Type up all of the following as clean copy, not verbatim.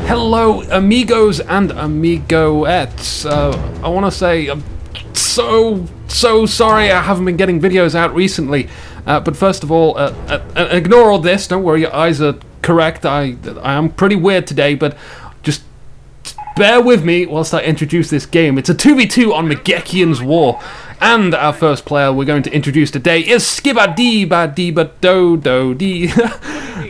Hello, amigos and amigoettes. I want to say I'm so sorry I haven't been getting videos out recently. But first of all, ignore all this. Don't worry, your eyes are correct. I am pretty weird today, but just bear with me whilst I introduce this game. It's a 2v2 on Magekian's War. And our first player we're going to introduce today is Skibadee Badee.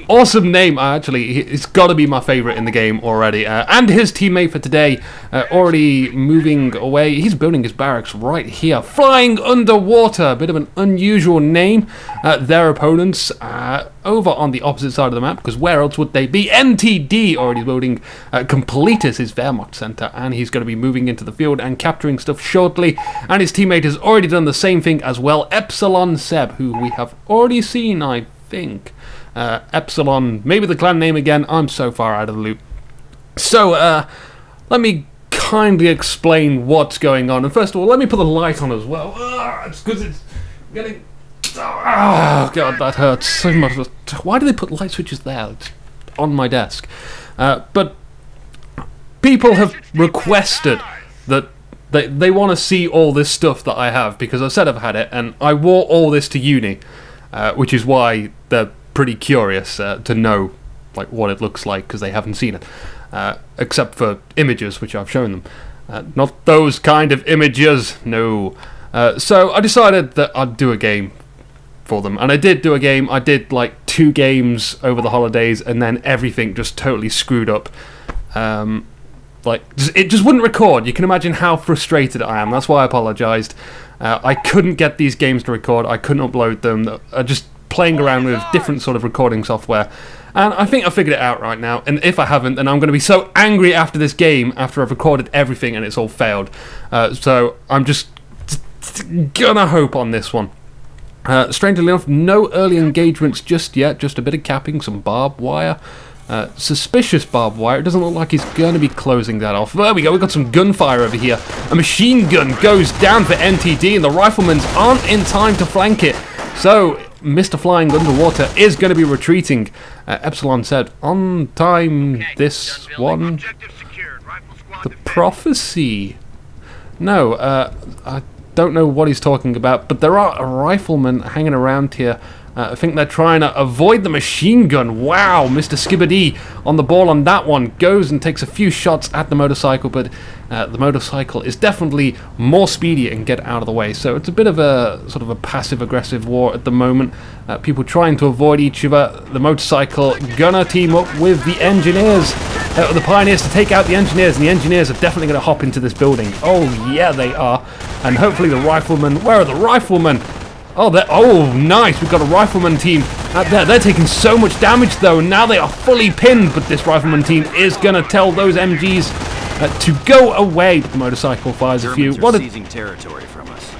Awesome name, actually. It's got to be my favourite in the game already. And his teammate for today, already moving away. He's building his barracks right here. FlyingUnderwater, a bit of an unusual name. Their opponents over on the opposite side of the map, because where else would they be? NTD already building Completus, his Wehrmacht center, and he's going to be moving into the field and capturing stuff shortly. And his teammate has already done the same thing as well, Ep.7, who we have already seen, I think. Epsilon, maybe the clan name again. I'm so far out of the loop. So, let me kindly explain what's going on. And first of all, let me put the light on as well. It's because it's getting... Oh, God, that hurts so much. Why do they put light switches there? It's on my desk. But people have requested that they want to see all this stuff that I have, because I said I've had it, and I wore all this to uni, which is why they're pretty curious to know like what it looks like, because they haven't seen it, except for images which I've shown them. Not those kind of images, no. So I decided that I'd do a game for them, and I did do a game. I did like 2 games over the holidays, and then everything just totally screwed up. It just wouldn't record. You can imagine how frustrated I am. That's why I apologised. I couldn't get these games to record. I couldn't upload them. Just playing around with different sort of recording software, and I think I figured it out right now. And if I haven't, then I'm going to be so angry after this game, after I've recorded everything and it's all failed. So I'm just gonna hope on this one. Strangely enough, no early engagements just yet. Just a bit of capping, some barbed wire. Suspicious barbed wire. It doesn't look like he's going to be closing that off. There we go, we've got some gunfire over here. A machine gun goes down for NTD, and the riflemen aren't in time to flank it. So, Mr. FlyingUnderwater is going to be retreating. Epsilon said, on time, this one. The prophecy. No, I don't know what he's talking about, but there are riflemen hanging around here. I think they're trying to avoid the machine gun. Wow, Mr. Skibadee on the ball on that one. Goes and takes a few shots at the motorcycle, but the motorcycle is definitely more speedy and get out of the way. So it's a bit of a sort of a passive-aggressive war at the moment. People trying to avoid each other. The motorcycle gonna team up with the engineers, the pioneers, to take out the engineers, and the engineers are definitely going to hop into this building. Oh, yeah, they are. And hopefully the riflemen... Where are the riflemen? Oh, nice. We've got a rifleman team out there. They're taking so much damage, though. Now they are fully pinned, but this rifleman team is going to tell those MGs to go away. But the motorcycle fires a few. What seizing territory from us.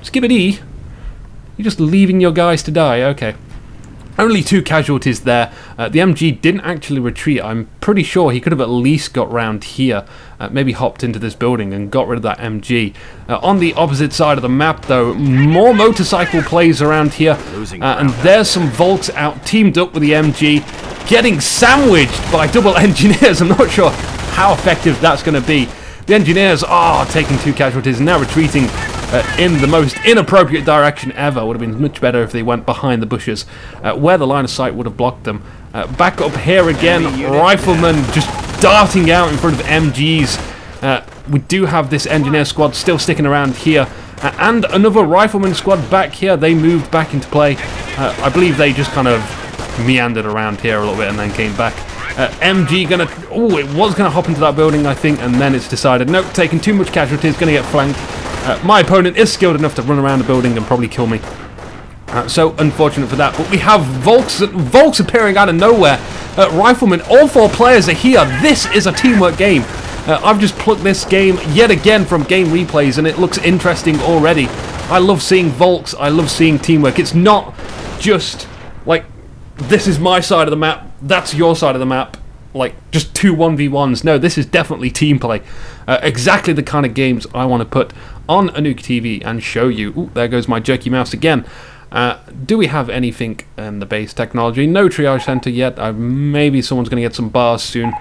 Skibadee? You're just leaving your guys to die? Okay. Only 2 casualties there. The MG didn't actually retreat. I'm pretty sure he could have at least got round here. Maybe hopped into this building and got rid of that MG. On the opposite side of the map, though, more motorcycle plays around here. And there's some Volks out, teamed up with the MG, getting sandwiched by double engineers. I'm not sure how effective that's going to be. The engineers are taking 2 casualties and now retreating in the most inappropriate direction ever. Would have been much better if they went behind the bushes, where the line of sight would have blocked them. Back up here again, riflemen just darting out in front of MGs. We do have this engineer squad still sticking around here, and another rifleman squad back here. They moved back into play. I believe they just kind of meandered around here a little bit and then came back. MG gonna... Oh, it was gonna hop into that building, I think, and then it's decided, nope, taking too much casualties, gonna get flanked. My opponent is skilled enough to run around the building and probably kill me. So unfortunate for that. But we have Volks appearing out of nowhere. Riflemen, all 4 players are here. This is a teamwork game. I've just plucked this game yet again from game replays, and it looks interesting already. I love seeing Volks. I love seeing teamwork. It's not just like, this is my side of the map, that's your side of the map, like just 2 1v1s. No, this is definitely team play. Exactly the kind of games I want to put on a Nuke TV and show you. Ooh, there goes my jerky mouse again. Do we have anything in the base technology? No triage center yet. Maybe someone's going to get some bars soon.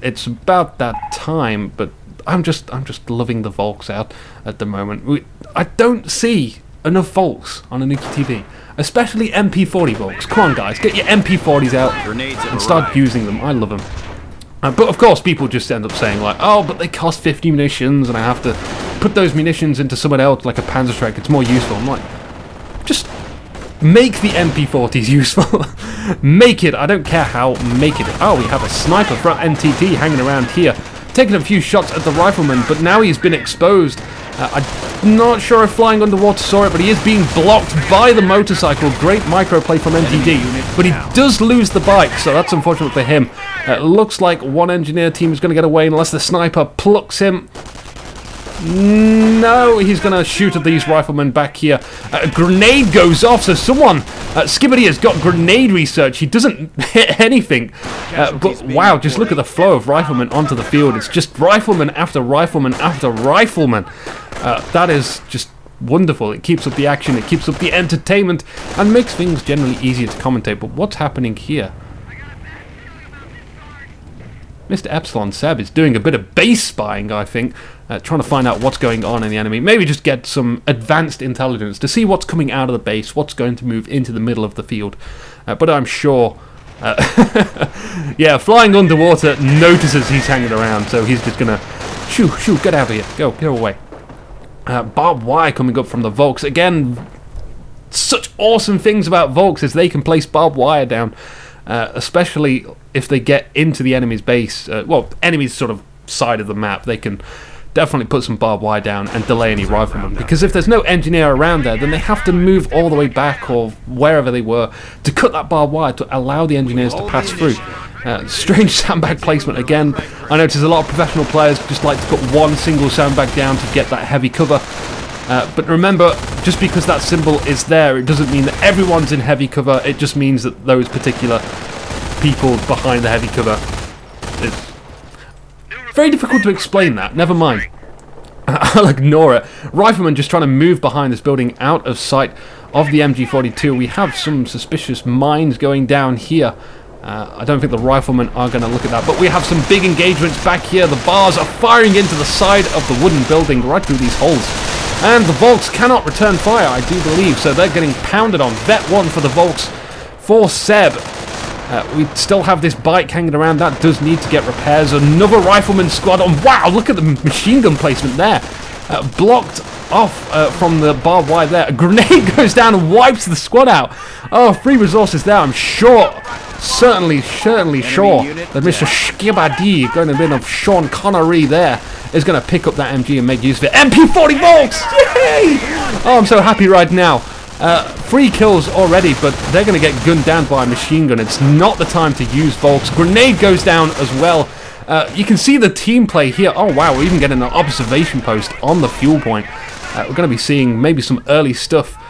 It's about that time, but I'm just loving the Volks out at the moment. I don't see enough Volks on a Nuki TV, especially MP40 Volks. Come on, guys, get your MP40s out and start using them. I love them. But of course, people just end up saying like, "Oh, but they cost 50 munitions, and I have to put those munitions into someone else, like a Panzerschreck. It's more useful." I'm like, just make the MP40s useful. Make it. I don't care how. Make it. Oh, we have a sniper from NTD hanging around here, taking a few shots at the rifleman, but now he's been exposed. I'm not sure if Flying Underwater saw it, but he is being blocked by the motorcycle. Great microplay from NTD, but he does lose the bike, so that's unfortunate for him. Looks like one engineer team is going to get away unless the sniper plucks him. No, he's going to shoot at these riflemen back here. A grenade goes off, so someone... Skibadee has got grenade research. He doesn't hit anything. But wow, just look at the flow of riflemen onto the field. It's just rifleman after rifleman after rifleman. That is just wonderful. It keeps up the action, it keeps up the entertainment, and makes things generally easier to commentate. But what's happening here? Mr. Ep.7 is doing a bit of base spying, I think, trying to find out what's going on in the enemy. Maybe just get some advanced intelligence to see what's coming out of the base, what's going to move into the middle of the field. But I'm sure... yeah, Flying Underwater notices he's hanging around, so he's just going to... Shoo, get out of here. Go away. Barbed wire coming up from the Volks. Again, such awesome things about Volks is they can place barbed wire down. Especially if they get into the enemy's base, well, enemy's sort of side of the map, they can definitely put some barbed wire down and delay any riflemen. Because if there's no engineer around there, then they have to move all the way back or wherever they were to cut that barbed wire to allow the engineers to pass through. Strange sandbag placement again. I notice a lot of professional players just like to put one single sandbag down to get that heavy cover. But remember, just because that symbol is there, it doesn't mean that everyone's in heavy cover. It just means that those particular people behind the heavy cover. It's very difficult to explain that. Never mind. I'll ignore it. Rifleman just trying to move behind this building out of sight of the MG42. We have some suspicious mines going down here. I don't think the riflemen are going to look at that, but we have some big engagements back here. The bars are firing into the side of the wooden building right through these holes. And the Volks cannot return fire, I do believe, so they're getting pounded on. Vet 1 for the Volks for SEB. We still have this bike hanging around. That does need to get repairs. Another rifleman squad on. Wow, look at the machine gun placement there. Blocked off from the barbed wire there. A grenade goes down and wipes the squad out. Oh, free resources there. I'm sure, certainly sure that Mr. Skibadee, going a bit of Sean Connery there, is going to pick up that MG and make use of it. MP40 Volks! Yay! Oh, I'm so happy right now. 3 kills already, but they're going to get gunned down by a machine gun. It's not the time to use Volks. Grenade goes down as well. You can see the team play here. Oh wow, we're even getting an observation post on the fuel point. We're going to be seeing maybe some early stuff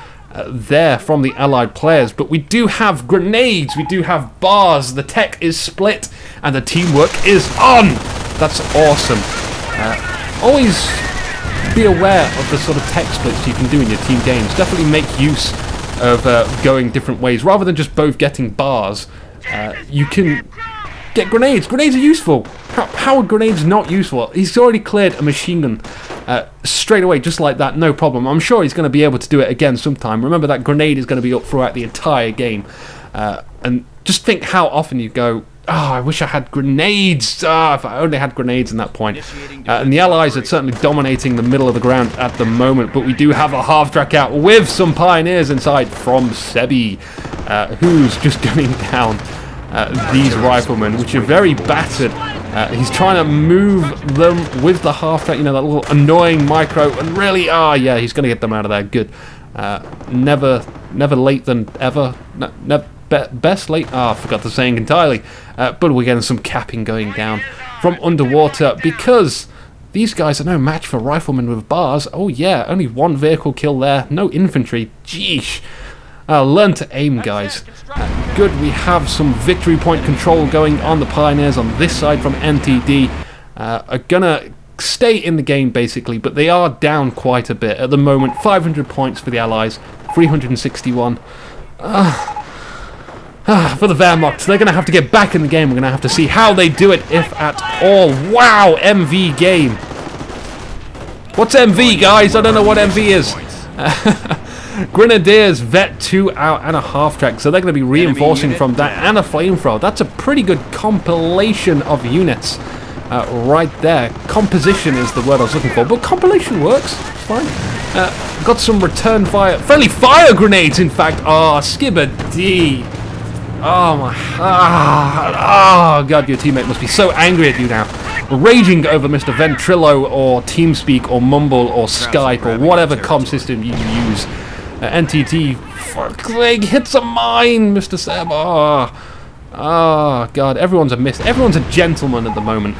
there from the allied players, but we do have grenades, we do have bars, the tech is split, and the teamwork is on! That's awesome. Always be aware of the sort of tech splits you can do in your team games. Definitely make use of going different ways. Rather than just both getting bars, you can get grenades. Grenades are useful. How are grenades not useful? He's already cleared a machine gun straight away, just like that, no problem. I'm sure he's going to be able to do it again sometime. Remember, that grenade is going to be up throughout the entire game. And just think how often you go, oh, I wish I had grenades. Ah, if I only had grenades in that point. And the Allies are certainly dominating the middle of the ground at the moment, but we do have a half-track out with some pioneers inside from SEB, who's just gunning down these riflemen, which are very battered. He's trying to move them with the half-track, you know, that little annoying micro, and really, yeah, he's going to get them out of there. Good. Never late than ever. Best late. I forgot the saying entirely. But we're getting some capping going down from underwater because these guys are no match for riflemen with bars. Oh yeah, only 1 vehicle kill there. No infantry. Jeesh. Learn to aim, guys. Good. We have some victory point control going on. The Pioneers on this side from NTD are gonna stay in the game basically, but they are down quite a bit at the moment. 500 points for the Allies, 361. For the Wehrmacht, they're going to have to get back in the game. We're going to have to see how they do it, if at all. Wow, MV game. What's MV, guys? I don't know what MV is. Grenadiers, Vet 2 out and a half-track. So they're going to be reinforcing from that and a flamethrower. That's a pretty good compilation of units right there. Composition is the word I was looking for, but compilation works. It's fine. Got some return fire. Friendly fire grenades, in fact. Oh, Skibadee. Oh my, oh god, your teammate must be so angry at you now. Raging over Mr. Ventrilo or TeamSpeak or Mumble or Skype or whatever comm system you use. NTD, fuck, leg hits a mine, Mr. Seb. Oh god, everyone's a gentleman at the moment.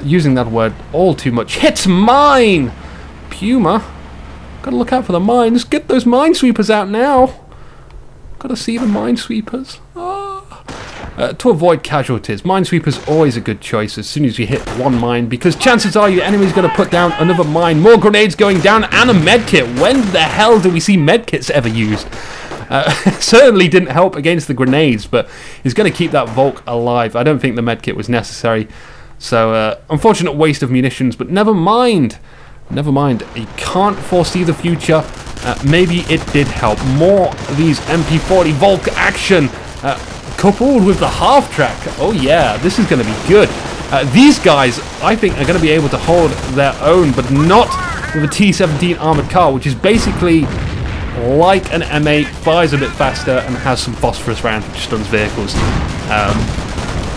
Using that word all too much. Hits mine! Puma, gotta look out for the mines. Get those minesweepers out now. Gotta see the minesweepers. To avoid casualties, minesweepers always a good choice as soon as you hit one mine, because chances are your enemy's going to put down another mine, more grenades going down, and a medkit. When the hell do we see medkits ever used? Certainly didn't help against the grenades, but he's going to keep that Volk alive. I don't think the medkit was necessary. So, unfortunate waste of munitions, but never mind. Never mind. You can't foresee the future. Maybe it did help. More of these MP40 Volk action. Coupled with the half-track. Oh yeah, this is going to be good. These guys, I think, are going to be able to hold their own, but not with a T-17 armoured car, which is basically like an M8, fires a bit faster, and has some phosphorus rounds which stuns vehicles.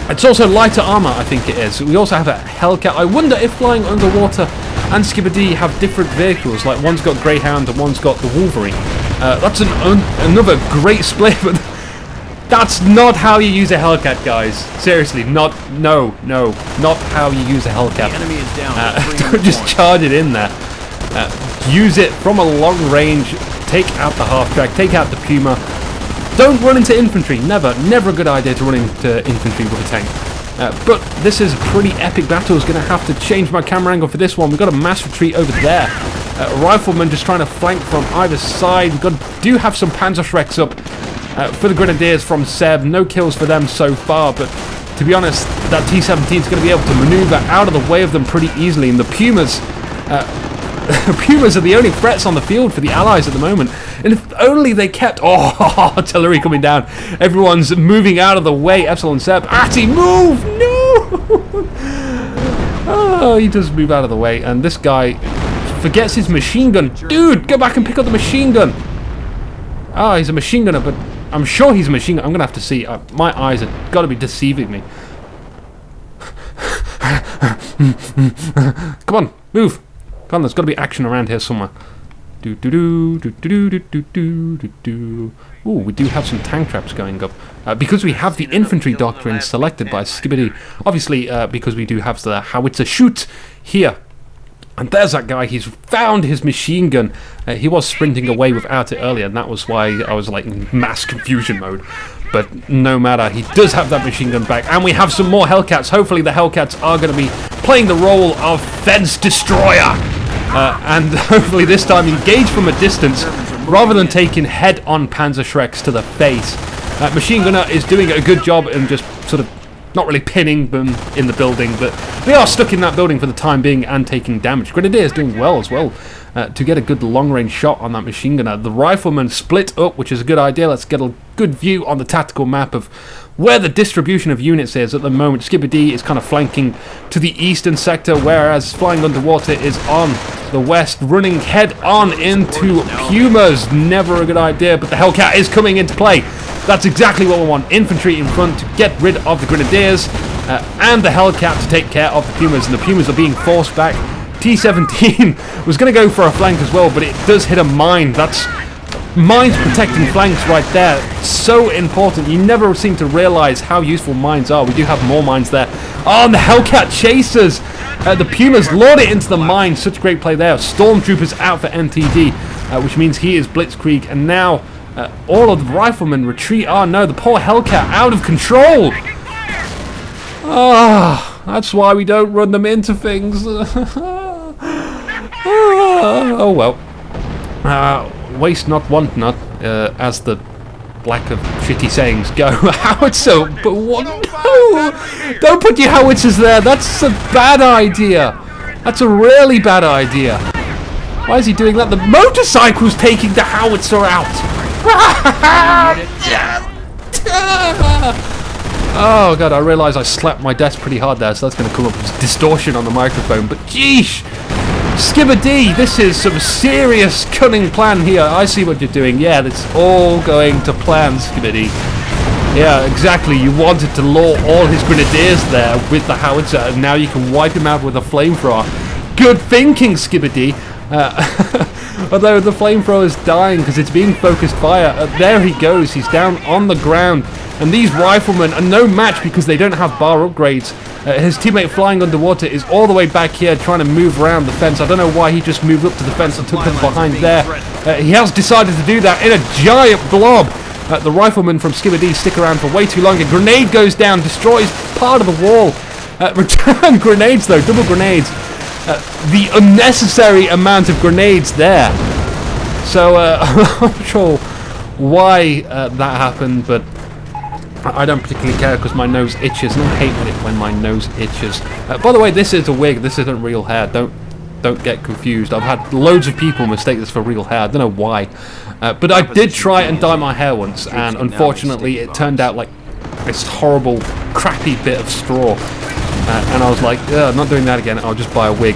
It's also lighter armour, I think it is. We also have a Hellcat. I wonder if Flying Underwater and Skibadee have different vehicles, like one's got Greyhound and one's got the Wolverine. That's another great split, but that's not how you use a Hellcat, guys. Seriously, no, not how you use a Hellcat. The enemy is down. Don't just charge it in there. Use it from a long range. Take out the half-track. Take out the Puma. Don't run into infantry. Never a good idea to run into infantry with a tank. But this is a pretty epic battle. Is going to have to change my camera angle for this one. We've got a mass retreat over there. Riflemen just trying to flank from either side. We do have some Panzerschrecks up. For the Grenadiers from SEB, no kills for them so far, but to be honest, that T-17 is going to be able to maneuver out of the way of them pretty easily, and the Pumas Pumas are the only threats on the field for the Allies at the moment, and if only they kept... Oh, artillery coming down. Everyone's moving out of the way. Epsilon Seb, Atty, move! No! Oh, he does move out of the way, and this guy forgets his machine gun. Dude, go back and pick up the machine gun. Ah, he's a machine gunner, but I'm sure he's a machine gunner. I'm going to have to see. My eyes have got to be deceiving me. Come on, move. Come on, there's got to be action around here somewhere. Ooh, we do have some tank traps going up. Because we have the infantry doctrine selected by Skibadee. Obviously, because we do have the howitzer shoot here. And there's that guy, he's found his machine gun. He was sprinting away without it earlier, and that was why I was like in mass confusion mode. But no matter, he does have that machine gun back. And we have some more Hellcats. Hopefully the Hellcats are going to be playing the role of fence destroyer. And hopefully this time engage from a distance, rather than taking head-on Panzerschrecks to the face. Machine gunner is doing a good job in just sort of not really pinning them in the building, but they are stuck in that building for the time being and taking damage. Grenadier is doing well as well to get a good long-range shot on that machine gunner. The riflemen split up, which is a good idea. Let's get a good view on the tactical map of where the distribution of units is at the moment. Skibadee is kind of flanking to the eastern sector, whereas Flying Underwater is on the west, running head-on into Pumas. Never a good idea, but the Hellcat is coming into play. That's exactly what we want. Infantry in front to get rid of the Grenadiers and the Hellcat to take care of the Pumas, and the Pumas are being forced back. T-17 was going to go for a flank as well, but it does hit a mine. That's mines protecting flanks right there. So important. You never seem to realize how useful mines are. We do have more mines there. Oh, and the Hellcat chasers. The Pumas lured it into the mine. Such great play there. Stormtroopers out for NTD, which means he is blitzkrieg, and now all of the riflemen retreat. Oh no, the poor Hellcat out of control. Ah, that's why we don't run them into things. Oh well. Waste not, want not. as the lack of shitty sayings go. Howitzer, but what? No! Don't put your howitzers there. That's a bad idea. That's a really bad idea. Why is he doing that? The motorcycle's taking the howitzer out. Oh god, I realise I slapped my desk pretty hard there, so that's going to come up as distortion on the microphone. But geesh, Skibadee, this is some serious cunning plan here. I see what you're doing. Yeah, that's all going to plan, Skibadee. Yeah, exactly. You wanted to lure all his grenadiers there with the howitzer, and now you can wipe him out with a flamethrower. Good thinking, Skibadee. Although the flamethrower is dying because it's being focused fire. There he goes. He's down on the ground. And these riflemen are no match because they don't have bar upgrades. His teammate Flying Underwater is all the way back here trying to move around the fence. I don't know why he just moved up to the fence and took them behind there. He has decided to do that in a giant blob. The riflemen from Skibadee stick around for way too long. A grenade goes down, destroys part of the wall. Return grenades though, double grenades. The unnecessary amount of grenades there. So I'm not sure why that happened, but I don't particularly care because my nose itches, and I hate it when my nose itches. By the way, this is a wig. This isn't real hair. Don't get confused. I've had loads of people mistake this for real hair. I don't know why, but I did try and dye my hair once, and unfortunately, it turned out like this horrible, crappy bit of straw. And I was like, I'm not doing that again. I'll just buy a wig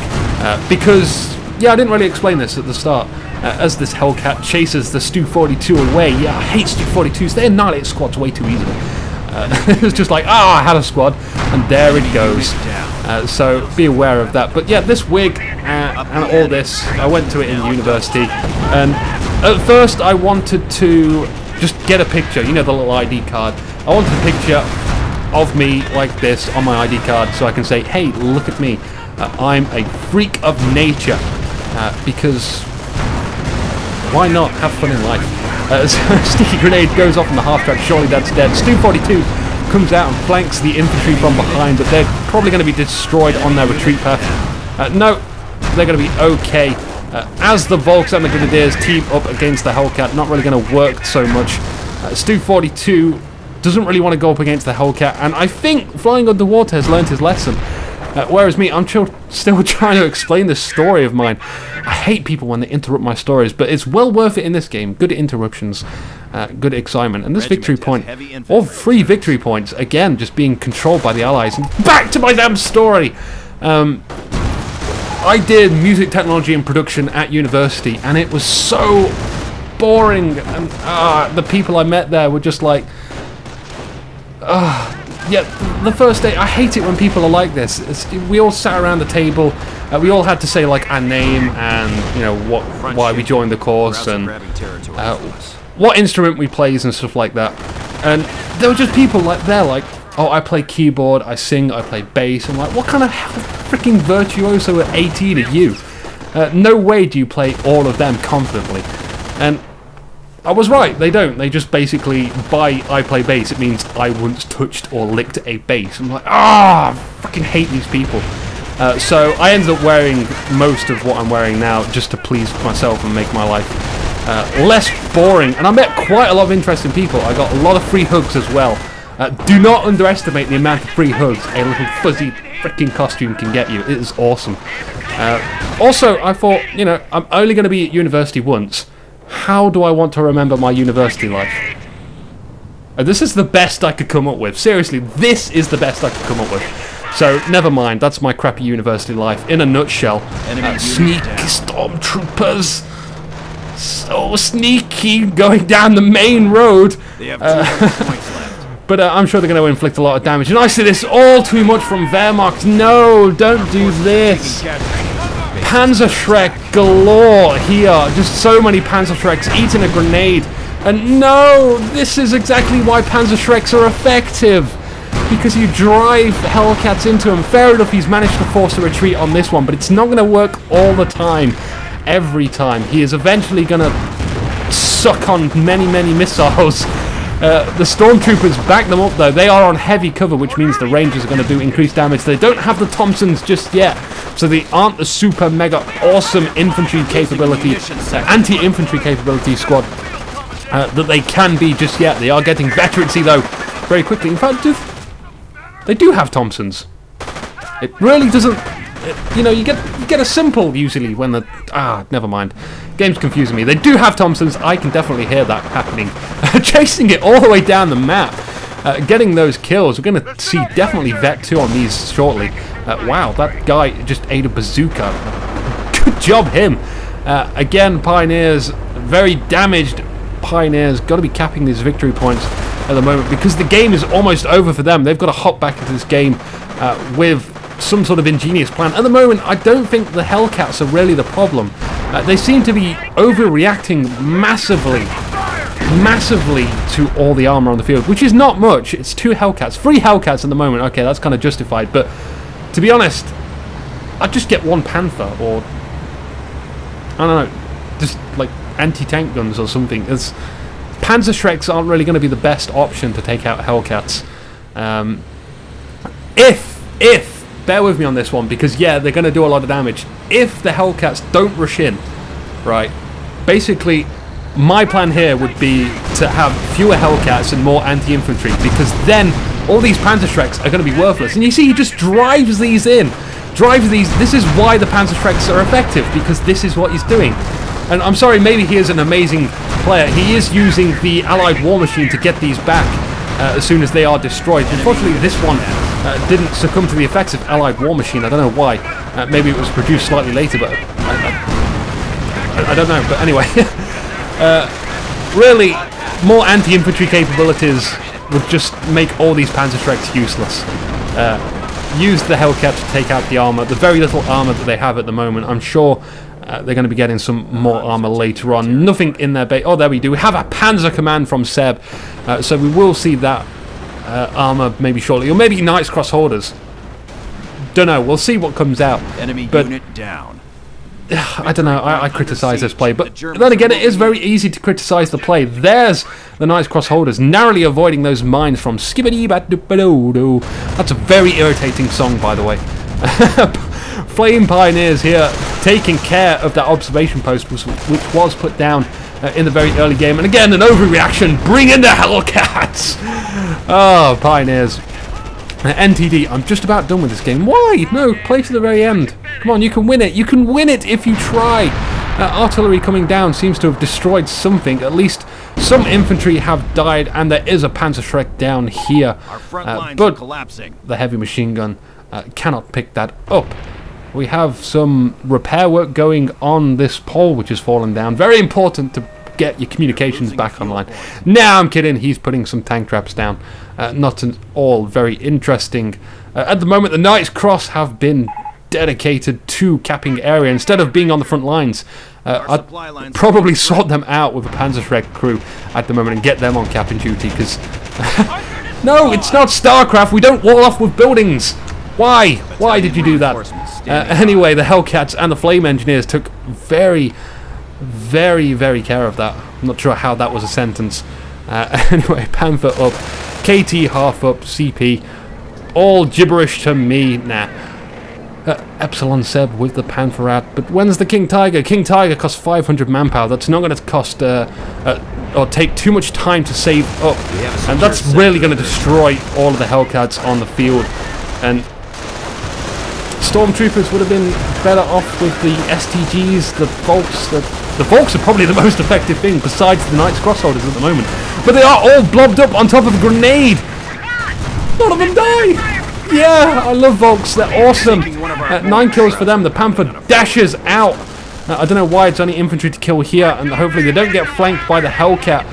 because yeah, I didn't really explain this at the start. As this Hellcat chases the Stu-42 away. Yeah, I hate Stu-42s. They annihilate squads way too easily. It was just like, I had a squad, and there it goes. So be aware of that. But yeah, this wig and all this, I went to it in university, and at first I wanted to just get a picture, you know, the little ID card. I wanted a picture of me like this on my ID card so I can say, hey, look at me. I'm a freak of nature. Because why not have fun in life? Sticky grenade goes off in the half track. Surely that's dead. Stu-42 comes out and flanks the infantry from behind, but they're probably going to be destroyed on their retreat path. No, they're going to be okay. As the Volks and the Grenadiers team up against the Hellcat, not really going to work so much. Stu-42 doesn't really want to go up against the Hellcat, and I think Flying Underwater has learned his lesson. Whereas me, I'm still trying to explain this story of mine. I hate people when they interrupt my stories, but it's well worth it in this game. Good interruptions, good excitement. And this victory point, or 3 victory points, again, just being controlled by the Allies. And back to my damn story! I did music technology and production at university, and it was so boring. And the people I met there were just like... Yeah, the first day, I hate it when people are like this. We all sat around the table, we all had to say like our name and, you know, why we joined the course and what instrument we plays and stuff like that. And there were just people like there like, oh, I play keyboard, I sing, I play bass. I'm like, what kind of freaking virtuoso at 18 are you? No way do you play all of them confidently. And I was right, they don't. They just basically, by I play bass, it means I once touched or licked a bass. I'm like, I fucking hate these people. So I ended up wearing most of what I'm wearing now just to please myself and make my life less boring. And I met quite a lot of interesting people. I got a lot of free hugs as well. Do not underestimate the amount of free hugs a little fuzzy freaking costume can get you. It is awesome. Also, I thought, you know, I'm only going to be at university once. How do I want to remember my university life? This is the best I could come up with. Seriously, this is the best I could come up with. So, never mind. That's my crappy university life in a nutshell. Sneaky stormtroopers. So sneaky going down the main road. But I'm sure they're going to inflict a lot of damage. And I see this all too much from Wehrmacht. No, don't do this. Panzerschreck galore here. Just so many Panzerschrecks eating a grenade. And no, this is exactly why Panzerschrecks are effective. Because you drive Hellcats into him. Fair enough, he's managed to force a retreat on this one, but it's not going to work all the time. Every time. He is eventually going to suck on many, many missiles. The stormtroopers back them up though. They are on heavy cover, which means the Rangers are going to do increased damage. They don't have the Thompsons just yet, so they aren't the super mega awesome infantry capability, anti-infantry capability squad that they can be just yet. They are getting better at sea, though, very quickly. In fact, they do have Thompsons. It really doesn't... you know, you get a simple usually when the... never mind. Game's confusing me. They do have Thompsons. I can definitely hear that happening. Chasing it all the way down the map. Getting those kills. We're going to see definitely Vet 2 on these shortly. Wow, that guy just ate a bazooka. Good job, him. Again, Pioneers, very damaged Pioneers. Got to be capping these victory points at the moment because the game is almost over for them. They've got to hop back into this game with some sort of ingenious plan. At the moment, I don't think the Hellcats are really the problem. They seem to be overreacting massively to all the armor on the field, which is not much. It's 2 Hellcats, 3 Hellcats at the moment. Okay, that's kind of justified, but to be honest, I'd just get 1 Panther, or I don't know, just like anti-tank guns or something. Panzerschrecks aren't really going to be the best option to take out Hellcats. If bear with me on this one, because yeah, they're going to do a lot of damage. If the Hellcats don't rush in, right, basically my plan here would be to have fewer Hellcats and more anti-infantry, because then all these Panzerschrecks are going to be worthless. And you see, he just drives these in. This is why the Panzerschrecks are effective, because this is what he's doing. And I'm sorry, maybe he is an amazing player. He is using the Allied War Machine to get these back as soon as they are destroyed. Unfortunately, this one didn't succumb to the effects of Allied War Machine. I don't know why. Maybe it was produced slightly later, but I don't know. But anyway, really, more anti-infantry capabilities would just make all these Panzerschrecks useless. Use the Hellcat to take out the armor, the very little armor that they have at the moment. I'm sure they're going to be getting some more armor later on. Nothing in their base. Oh, there we do. We have a Panzer Command from SEB, so we will see that armor maybe shortly, or maybe Knights Cross Hoarders. Don't know. We'll see what comes out. Enemy but unit down. I don't know. I criticise this play, but then again, it is very easy to criticise the play. There's the Knights Cross Hoarders narrowly avoiding those mines from Skibadee. That's a very irritating song, by the way. Flame Pioneers here taking care of that observation post, which was put down in the very early game. And again, an overreaction. Bring in the Hellcats! Oh, Pioneers. NTD, I'm just about done with this game. Why? No, play to the very end. Come on, you can win it. You can win it if you try. Artillery coming down seems to have destroyed something. At least some infantry have died, and there is a Panzerschreck down here. Our front lines but are collapsing. The heavy machine gun cannot pick that up. We have some repair work going on this pole, which has fallen down. Very important to get your communications back online. Now I'm kidding. He's putting some tank traps down. Not at all very interesting. At the moment, the Knights Cross have been dedicated to capping area instead of being on the front lines. I'd probably sort them out with a Panzerschreck crew at the moment and get them on capping duty, because no, it's not StarCraft. We don't wall off with buildings. Why? Why did you do that? Anyway, the Hellcats and the Flame Engineers took very care of that. I'm not sure how that was a sentence. Anyway, Panther up, KT half up, CP, all gibberish to me. Nah. Epsilon Seb with the Panther out, but when's the King Tiger? King Tiger costs 500 manpower. That's not going to cost or take too much time to save up, and that's really going to destroy all of the Hellcats on the field. And Stormtroopers would have been better off with the STGs, the Volks. The Volks are probably the most effective thing besides the Knights Crossholders at the moment. But they are all blobbed up on top of a grenade. None of them die. Yeah, I love Volks. They're awesome. 9 kills for them. The Panther dashes out. I don't know why it's only infantry to kill here, and hopefully they don't get flanked by the Hellcat.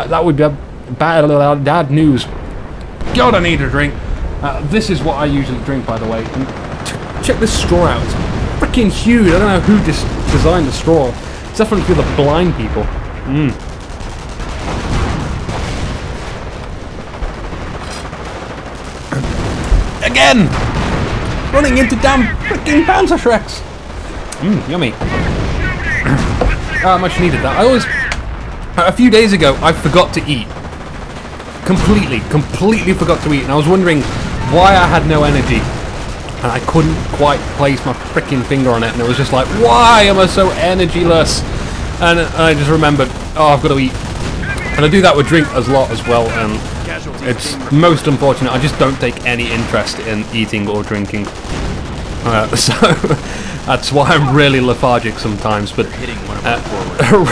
That would be bad news. God, I need a drink. This is what I usually drink, by the way. And check this straw out. It's freaking huge. I don't know who designed the straw. It's definitely for the blind people. Again! Running into damn freaking Panzerschrecks! Yummy. Much needed that. A few days ago, I forgot to eat. Completely forgot to eat, and I was wondering why I had no energy. And I couldn't quite place my freaking finger on it, and it was just like, why am I so energyless? And I just remembered, oh, I've got to eat. And I do that with drink as lot as well, and it's most unfortunate. I just don't take any interest in eating or drinking. So that's why I'm really lethargic sometimes. But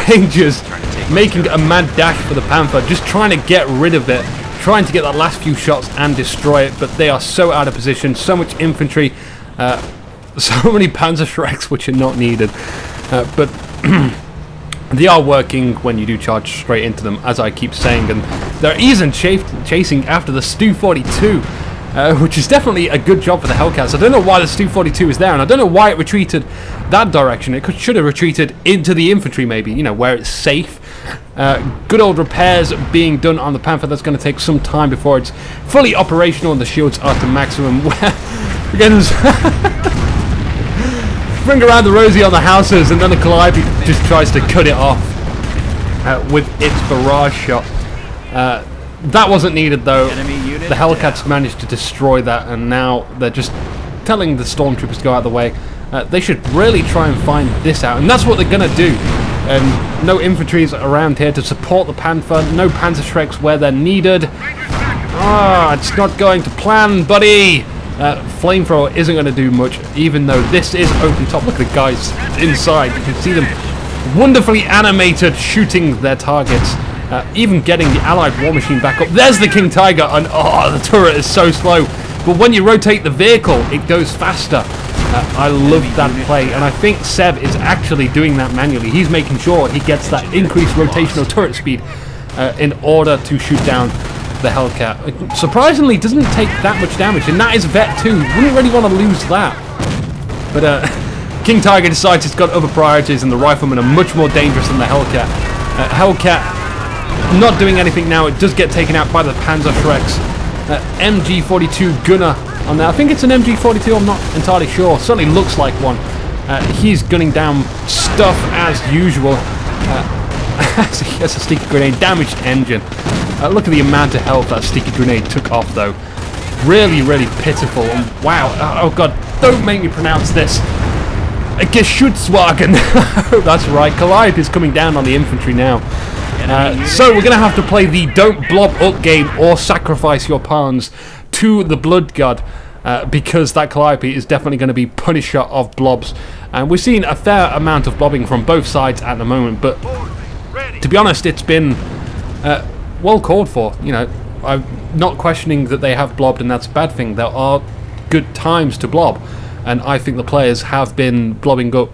Rangers making a mad dash for the Panther, just trying to get rid of it, trying to get that last few shots and destroy it, but they are so out of position, so much infantry, so many Panzer Shreks which are not needed. But they are working when you do charge straight into them, as I keep saying, and they're even chasing after the Stu-42, which is definitely a good job for the Hellcats. I don't know why the Stu-42 is there, and I don't know why it retreated that direction. It should have retreated into the infantry, maybe, you know, where it's safe. Good old repairs being done on the Panther. That's going to take some time before it's fully operational and the shields are to maximum. Again, bring around the Rosie on the houses, and then the Calliope just tries to cut it off with its barrage shot. That wasn't needed though. The Hellcats managed to destroy that, and now they're just telling the Stormtroopers to go out of the way. They should really try and find this out, and that's what they're going to do. And no infantries around here to support the Panther, no Panzer Shreks where they're needed. Ah, it's not going to plan, buddy! Flamethrower isn't going to do much, even though this is open top. Look at the guys inside. You can see them wonderfully animated, shooting their targets. Even getting the Allied war machine back up. There's the King Tiger, and oh, the turret is so slow. But when you rotate the vehicle, it goes faster. I love that play, and I think SEB is actually doing that manually. He's making sure he gets that increased rotational turret speed in order to shoot down the Hellcat. It surprisingly doesn't take that much damage, and that is Vet 2. Wouldn't really want to lose that. But King Tiger decides he's got other priorities, and the Riflemen are much more dangerous than the Hellcat. Hellcat not doing anything now. It does get taken out by the Panzer Shreks. MG42 gunner on there. I think it's an MG42, I'm not entirely sure. Certainly looks like one. He's gunning down stuff as usual. He has a sticky grenade, damaged engine. Look at the amount of health that sticky grenade took off though. Really, really pitiful. And wow, oh god, don't make me pronounce this. Geschutzwagen. That's right, Calliope is coming down on the infantry now. So we're going to have to play the don't blob up game or sacrifice your pawns to the blood god, because that Calliope is definitely going to be punisher of blobs. And we're seeing a fair amount of blobbing from both sides at the moment, but to be honest, it's been well called for. You know, I'm not questioning that they have blobbed and that's a bad thing. There are good times to blob, and I think the players have been blobbing up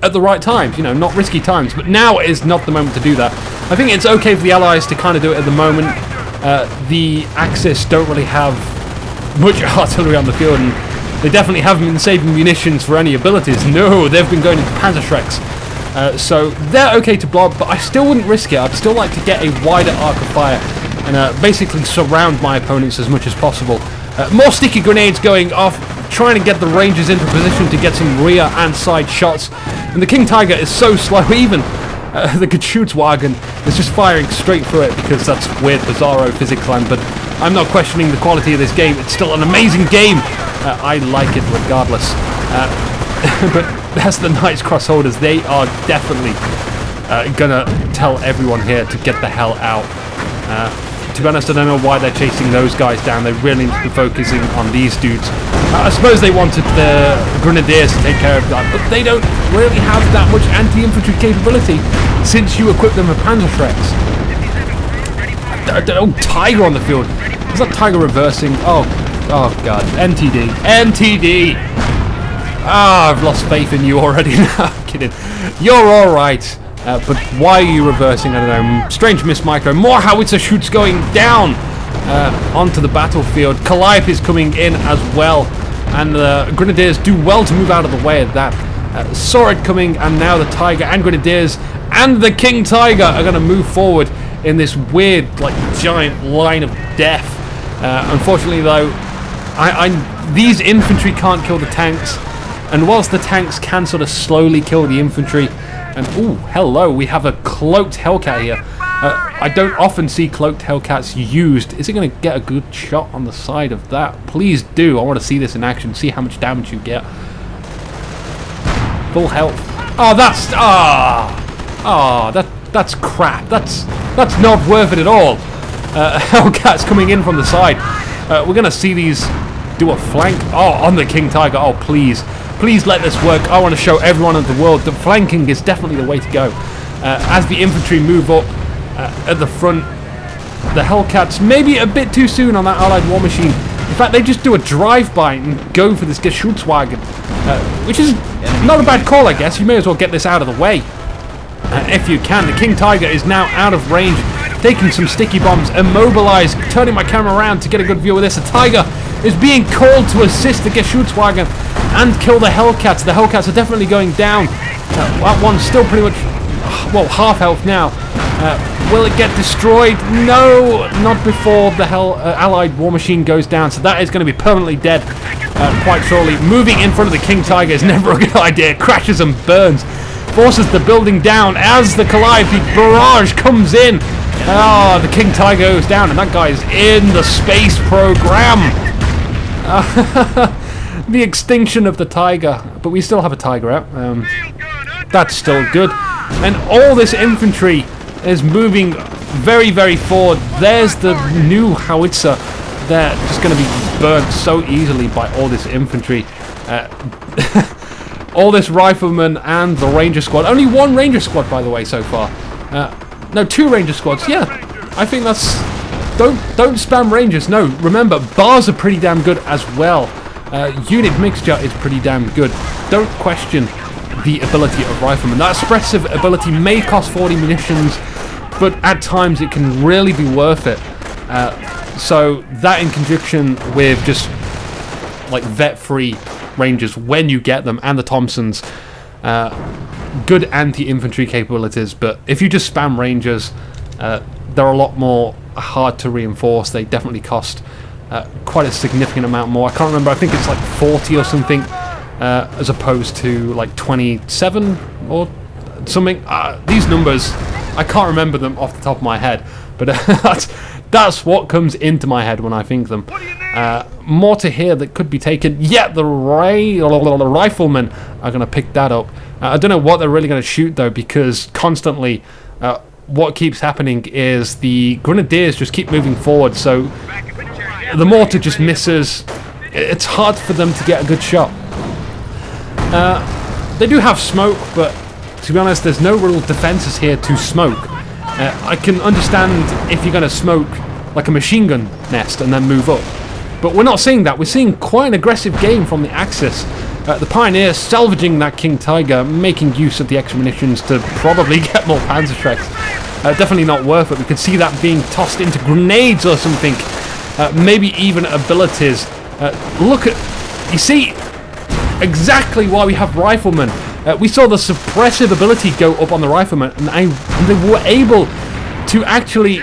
at the right times, you know, not risky times, but now is not the moment to do that. I think it's okay for the Allies to kind of do it at the moment. The Axis don't really have much artillery on the field, and they definitely haven't been saving munitions for any abilities. No, they've been going into Panzer Shreks. So they're okay to blob, but I still wouldn't risk it. I'd still like to get a wider arc of fire and basically surround my opponents as much as possible. More sticky grenades going off, trying to get the Rangers into position to get some rear and side shots. And the King Tiger is so slow, even the Geschutzwagen is just firing straight through it because that's weird, bizarro physics land. But I'm not questioning the quality of this game. It's still an amazing game. I like it regardless. But that's the Knights Crossholders. They are definitely gonna tell everyone here to get the hell out. To be honest, I don't know why they're chasing those guys down. They really need to be focusing on these dudes. I suppose they wanted the Grenadiers to take care of that, but they don't really have that much anti-infantry capability since you equip them with Panzer Shreks. Oh, Tiger on the field. Is that Tiger reversing? Oh god. NTD. NTD! Ah, I've lost faith in you already. No, I'm kidding. You're alright. But why are you reversing? I don't know. Strange miss micro. More howitzer shoots going down onto the battlefield. Calliope is coming in as well. And the Grenadiers do well to move out of the way of that. Saw it coming, and now the Tiger and Grenadiers and the King Tiger are going to move forward in this weird, like, giant line of death. Unfortunately, though, these infantry can't kill the tanks. And whilst the tanks can sort of slowly kill the infantry, and ooh, hello, we have a cloaked Hellcat here. I don't often see cloaked Hellcats used. Is it going to get a good shot on the side of that? Please do. I want to see this in action, see how much damage you get. Full health. Oh, that's... that That's crap. That's not worth it at all. Hellcats coming in from the side. We're going to see these do a flank. Oh, on the King Tiger. Oh, please. Please let this work. I want to show everyone in the world that flanking is definitely the way to go. As the infantry move up at the front, the Hellcats maybe a bit too soon on that Allied war machine. In fact, they just do a drive-by and go for this Geschützwagen, which is not a bad call, I guess. You may as well get this out of the way if you can. The King Tiger is now out of range, taking some sticky bombs, immobilized, turning my camera around to get a good view of this. The Tiger is being called to assist the Geschützwagen and kill the Hellcats. The Hellcats are definitely going down. That one's still pretty much, well, half health now. Will it get destroyed? No, not before the Allied war machine goes down. So that is going to be permanently dead quite shortly. Moving in front of the King Tiger is never a good idea. It crashes and burns. Forces the building down as the Calliope barrage comes in. Oh, the King Tiger goes down, and that guy is in the space program. The extinction of the Tiger. But we still have a Tiger out. That's still good. And all this infantry is moving very, very forward. There's the new howitzer. They're just going to be burnt so easily by all this infantry. All this rifleman and the ranger squad. Only one ranger squad, by the way, so far. No, 2 ranger squads. Yeah, I think that's... Don't spam rangers. No, remember, bars are pretty damn good as well. Unit mixture is pretty damn good. Don't question the ability of riflemen. That suppressive ability may cost 40 munitions, but at times it can really be worth it. So that in conjunction with just like vet-free rangers when you get them, and the Thompsons, good anti-infantry capabilities. But if you just spam rangers, they're a lot more hard to reinforce. They definitely cost quite a significant amount more. I can't remember, I think it's like 40 or something, as opposed to like 27 or something. These numbers, I can't remember them off the top of my head, but that's what comes into my head when I think them. More to here that could be taken. Yeah, the riflemen are going to pick that up. I don't know what they're really going to shoot though, because constantly what keeps happening is the grenadiers just keep moving forward, so the mortar just misses. It's hard for them to get a good shot. They do have smoke, but to be honest, there's no real defenses here to smoke. I can understand if you're going to smoke like a machine gun nest and then move up, but we're not seeing that. We're seeing quite an aggressive game from the Axis. The Pioneer salvaging that King Tiger, making use of the extra munitions to probably get more Panzerschrecks. Definitely not worth it. We could see that being tossed into grenades or something. Maybe even abilities. Look at... You see exactly why we have riflemen. We saw the suppressive ability go up on the riflemen, and they were able to actually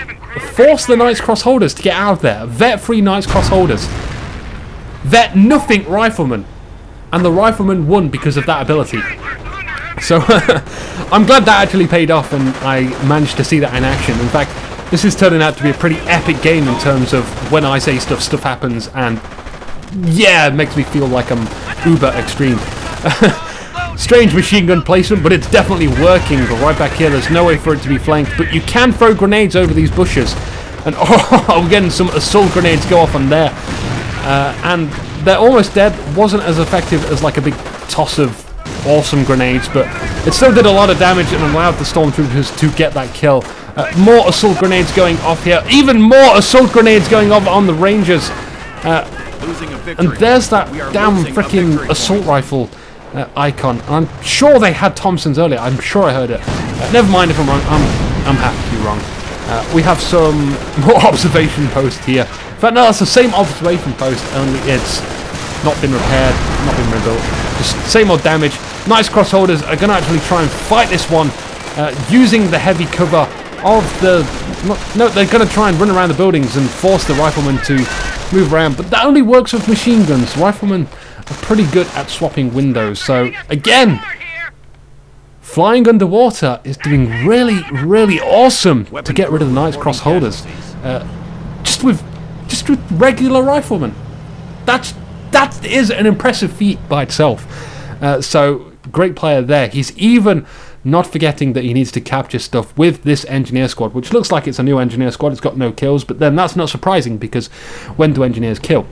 force the Knights Cross holders to get out of there. Vet-free Knights Cross holders. Vet nothing riflemen. And the rifleman won because of that ability. So I'm glad that actually paid off, and I managed to see that in action. In fact, this is turning out to be a pretty epic game in terms of when I say stuff happens, and yeah, it makes me feel like I'm uber extreme. Strange machine gun placement, but it's definitely working. Right back here, there's no way for it to be flanked, but you can throw grenades over these bushes. And oh, we're getting some assault grenades go off on there. And they're almost dead. Wasn't as effective as like a big toss of awesome grenades, but it still did a lot of damage and allowed the stormtroopers to get that kill. More assault grenades going off here. Even more assault grenades going off on the Rangers. And there's that damn freaking assault rifle icon. I'm sure they had Thompsons earlier. I'm sure I heard it. Never mind if I'm wrong. I'm happy to be wrong. We have some more observation post here. In fact, no, that's the same observation post, only it's not been repaired, not been rebuilt. Just same old damage. Nice crossholders are going to actually try and fight this one using the heavy cover of the... No, they're going to try and run around the buildings and force the riflemen to move around, but that only works with machine guns. Riflemen are pretty good at swapping windows, so again, Flying Underwater is doing really, really awesome to get rid of the Knights Cross holders. Just with regular riflemen. That is an impressive feat by itself. So great player there. He's even not forgetting that he needs to capture stuff with this engineer squad, which looks like it's a new engineer squad. It's got no kills, but then that's not surprising because when do engineers kill?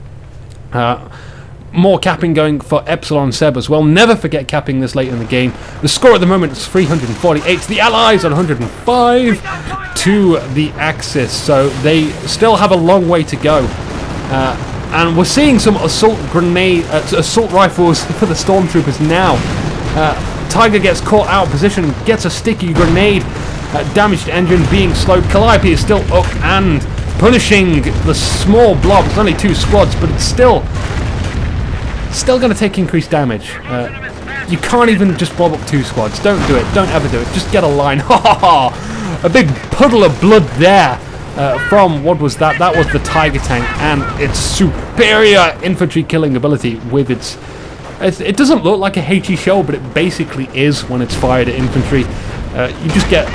More capping going for Ep.7 SEB as well. Never forget capping this late in the game. The score at the moment is 348 to the Allies on 105 to the Axis, so they still have a long way to go. And we're seeing some assault rifles for the stormtroopers now. Tiger gets caught out of position, gets a sticky grenade. Damaged engine being slowed. Calliope is still up and punishing the small blob. It's only 2 squads, but it's still going to take increased damage. You can't even just blob up 2 squads. Don't do it. Don't ever do it. Just get a line. A big puddle of blood there from, what was that? That was the Tiger tank and its superior infantry killing ability with its... It doesn't look like a HE shell, but it basically is when it's fired at infantry. You just get...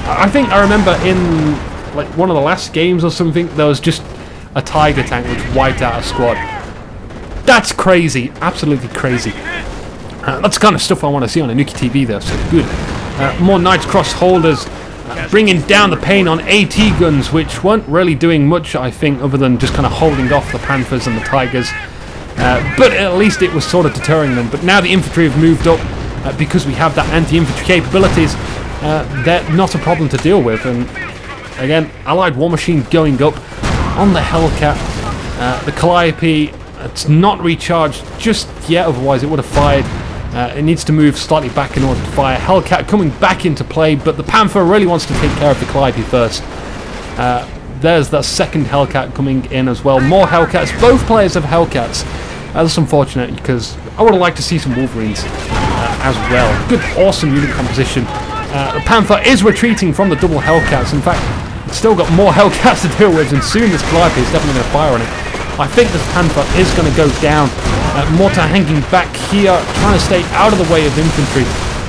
I think I remember in like one of the last games or something, there was just a Tiger tank which wiped out a squad. That's crazy, absolutely crazy. That's the kind of stuff I want to see on a Nuki TV though, so good. More Knights Cross holders bringing down the pain on AT guns, which weren't really doing much, I think, other than just kind of holding off the Panthers and the Tigers. But at least it was sort of deterring them. But now the infantry have moved up because we have that anti-infantry capabilities. They're not a problem to deal with. And again, Allied War Machine going up on the Hellcat. The Calliope, it's not recharged just yet, otherwise it would have fired. It needs to move slightly back in order to fire. Hellcat coming back into play, but the Panther really wants to take care of the Calliope first. There's the second Hellcat coming in as well. More Hellcats. Both players have Hellcats. That's unfortunate because I would have liked to see some Wolverines as well. Good, awesome unit composition. The Panther is retreating from the double Hellcats. In fact, it's still got more Hellcats to deal with, and soon this Calliope is definitely going to fire on it. I think this Panther is going to go down. Mortar hanging back here, trying to stay out of the way of infantry.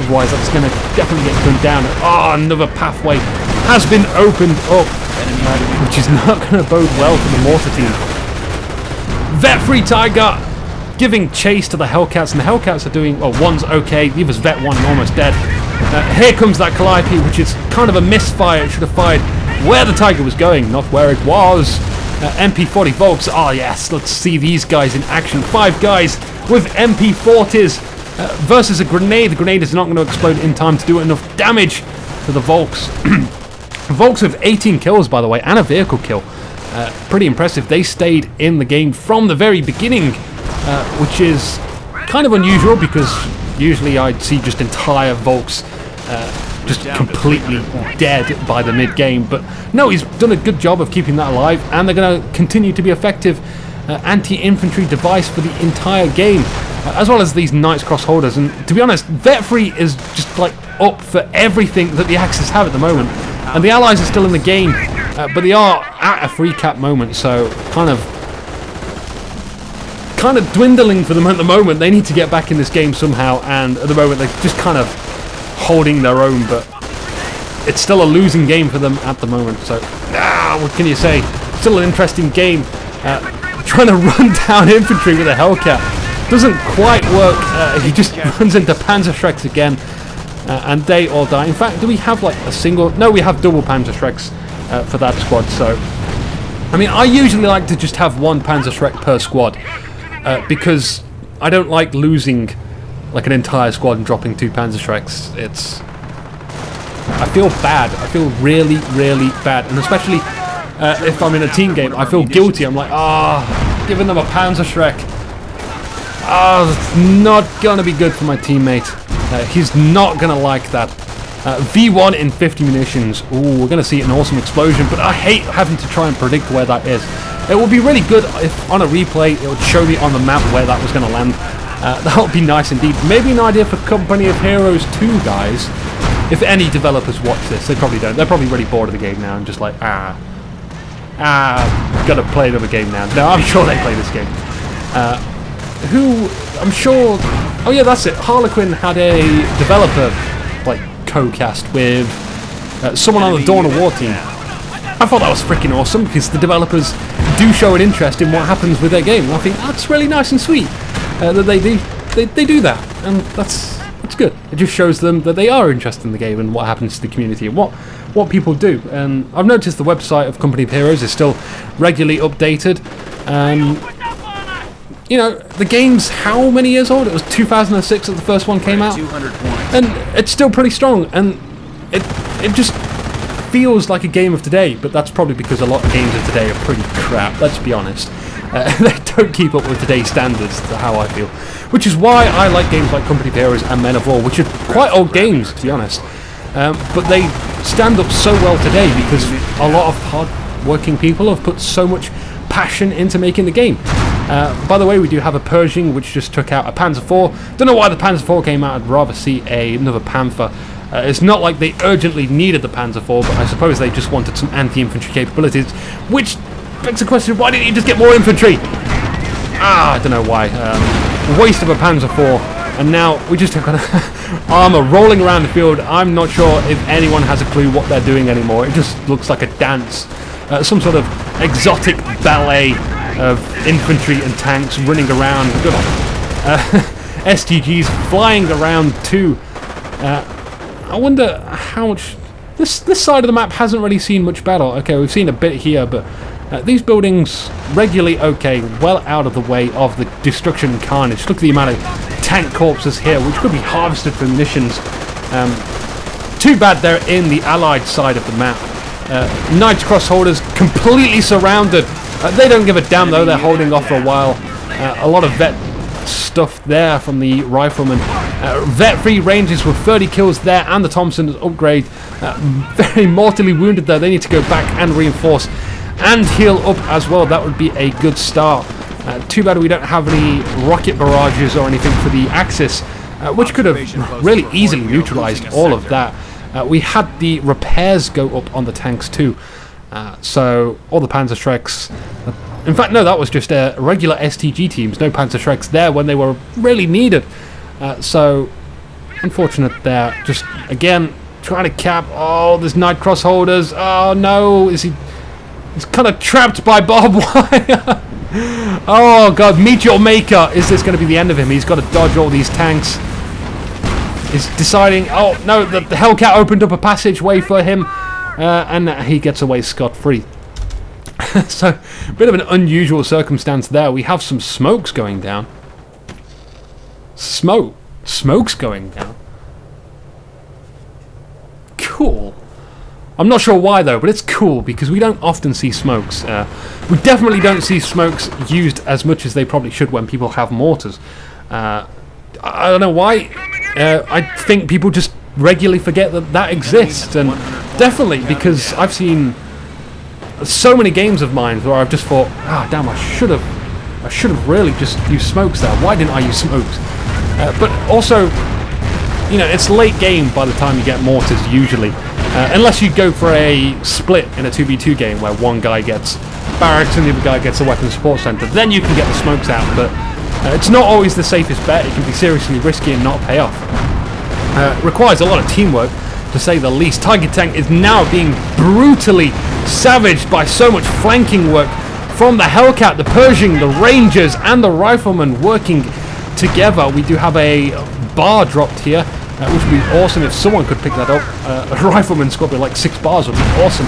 Otherwise, that's going to definitely get gunned down. Oh, another pathway has been opened up, which is not going to bode well for the mortar team. Vet-free Tiger giving chase to the Hellcats, and the Hellcats are doing, well, one's okay, the other's Vet 1 and almost dead. Here comes that Calliope, which is kind of a misfire. It should have fired where the Tiger was going, not where it was. MP40 Volks, oh yes, let's see these guys in action. 5 guys with MP40s versus a grenade. The grenade is not going to explode in time to do enough damage to the Volks. Volks with 18 kills, by the way, and a vehicle kill. Pretty impressive. They stayed in the game from the very beginning, which is kind of unusual because usually I'd see just entire Volks just completely dead by the mid-game, but no, he's done a good job of keeping that alive, and they're going to continue to be effective anti-infantry device for the entire game, as well as these Knights Cross holders. And to be honest, Vet-free is just like up for everything that the Axis have at the moment, and the Allies are still in the game, but they are at a free cap moment, so kind of dwindling for them at the moment. They need to get back in this game somehow, and at the moment they're just kind of holding their own, but it's still a losing game for them at the moment. So what can you say? Still an interesting game. Trying to run down infantry with a Hellcat doesn't quite work. He just runs into Panzerschrecks again, and they all die. In fact, do we have like a single? No, we have double Panzerschrecks for that squad. So I mean, I usually like to just have 1 Panzerschreck per squad because I don't like losing like an entire squad and dropping 2 Panzerschrecks. I feel bad. I feel really, really bad. And especially if I'm in a team game, I feel guilty. I'm like, giving them a Panzerschreck. It's not going to be good for my teammate. He's not going to like that. V1 in 50 munitions. Ooh, we're going to see an awesome explosion, but I hate having to try and predict where that is. It would be really good if on a replay it would show me on the map where that was going to land. That would be nice indeed. Maybe an idea for Company of Heroes 2, guys. If any developers watch this, they probably don't. They're probably really bored of the game now and just like, gotta play another game now. No, I'm sure they play this game. I'm sure... Oh yeah, that's it. Harlequin had a developer, like, co-cast with someone on the Dawn of War team. I thought that was freaking awesome because the developers do show an interest in what happens with their game. And I think that's really nice and sweet that they do that, and that's it's good. It just shows them that they are interested in the game and what happens to the community and what people do. And I've noticed the website of Company of Heroes is still regularly updated. You know, the game's how many years old? It was 2006 that the first one came out. 200 points. And it's still pretty strong, and it just feels like a game of today, but that's probably because a lot of games of today are pretty crap, let's be honest. They don't keep up with today's standards, that's how I feel. Which is why I like games like Company of Heroes and Men of War, which are quite old games, to be honest. But they stand up so well today because a lot of hard-working people have put so much passion into making the game. By the way, we do have a Pershing which just took out a Panzer IV. Don't know why the Panzer IV came out. I'd rather see another Panther. It's not like they urgently needed the Panzer IV, but I suppose they just wanted some anti-infantry capabilities, which begs the question, why didn't you just get more infantry? I don't know why. Waste of a Panzer IV, and now we just have armor rolling around the field. I'm not sure if anyone has a clue what they're doing anymore. It just looks like a dance. Some sort of exotic ballet of infantry and tanks running around. STGs flying around too. I wonder how much... This side of the map hasn't really seen much battle. Okay, we've seen a bit here, but these buildings regularly okay, well out of the way of the destruction and carnage. Look at the amount of tank corpses here, which could be harvested for munitions. Too bad they're in the Allied side of the map. Knights Cross holders completely surrounded. They don't give a damn though, they're holding off for a while. A lot of vet stuff there from the riflemen. Vet free ranges with 30 kills there, and the Thompson's upgrade. Very mortally wounded though, they need to go back and reinforce and heal up as well. That would be a good start. Too bad we don't have any rocket barrages or anything for the Axis, which could have really easily neutralized all of that. We had the repairs go up on the tanks too, so all the Panzerschrecks, in fact no, that was just regular STG teams, no Panzerschrecks there when they were really needed. So unfortunate there, just again trying to cap. Oh, there's Knight Cross holders. Oh no, he's kind of trapped by barbed wire. Oh god, Meteor Maker, is this going to be the end of him? He's got to dodge all these tanks. Is deciding, oh no, the Hellcat opened up a passageway for him, and he gets away scot-free. So, a bit of an unusual circumstance there. We have some smokes going down. Smoke's going down. Cool. I'm not sure why though, but it's cool because we don't often see smokes. We definitely don't see smokes used as much as they probably should when people have mortars. I don't know why. I think people just regularly forget that that exists, and definitely because I've seen so many games of mine where I've just thought, ah, damn, I should have really just used smokes there. Why didn't I use smokes? But also, you know, it's late game by the time you get mortars usually, unless you go for a split in a 2v2 game where one guy gets barracks and the other guy gets a weapons support center. Then you can get the smokes out, but it's not always the safest bet. It can be seriously risky and not pay off. Requires a lot of teamwork, to say the least. Tiger Tank is now being brutally savaged by so much flanking work from the Hellcat, the Pershing, the Rangers, and the Riflemen working together. We do have a bar dropped here, which would be awesome if someone could pick that up. A Rifleman squad with like 6 bars would be awesome.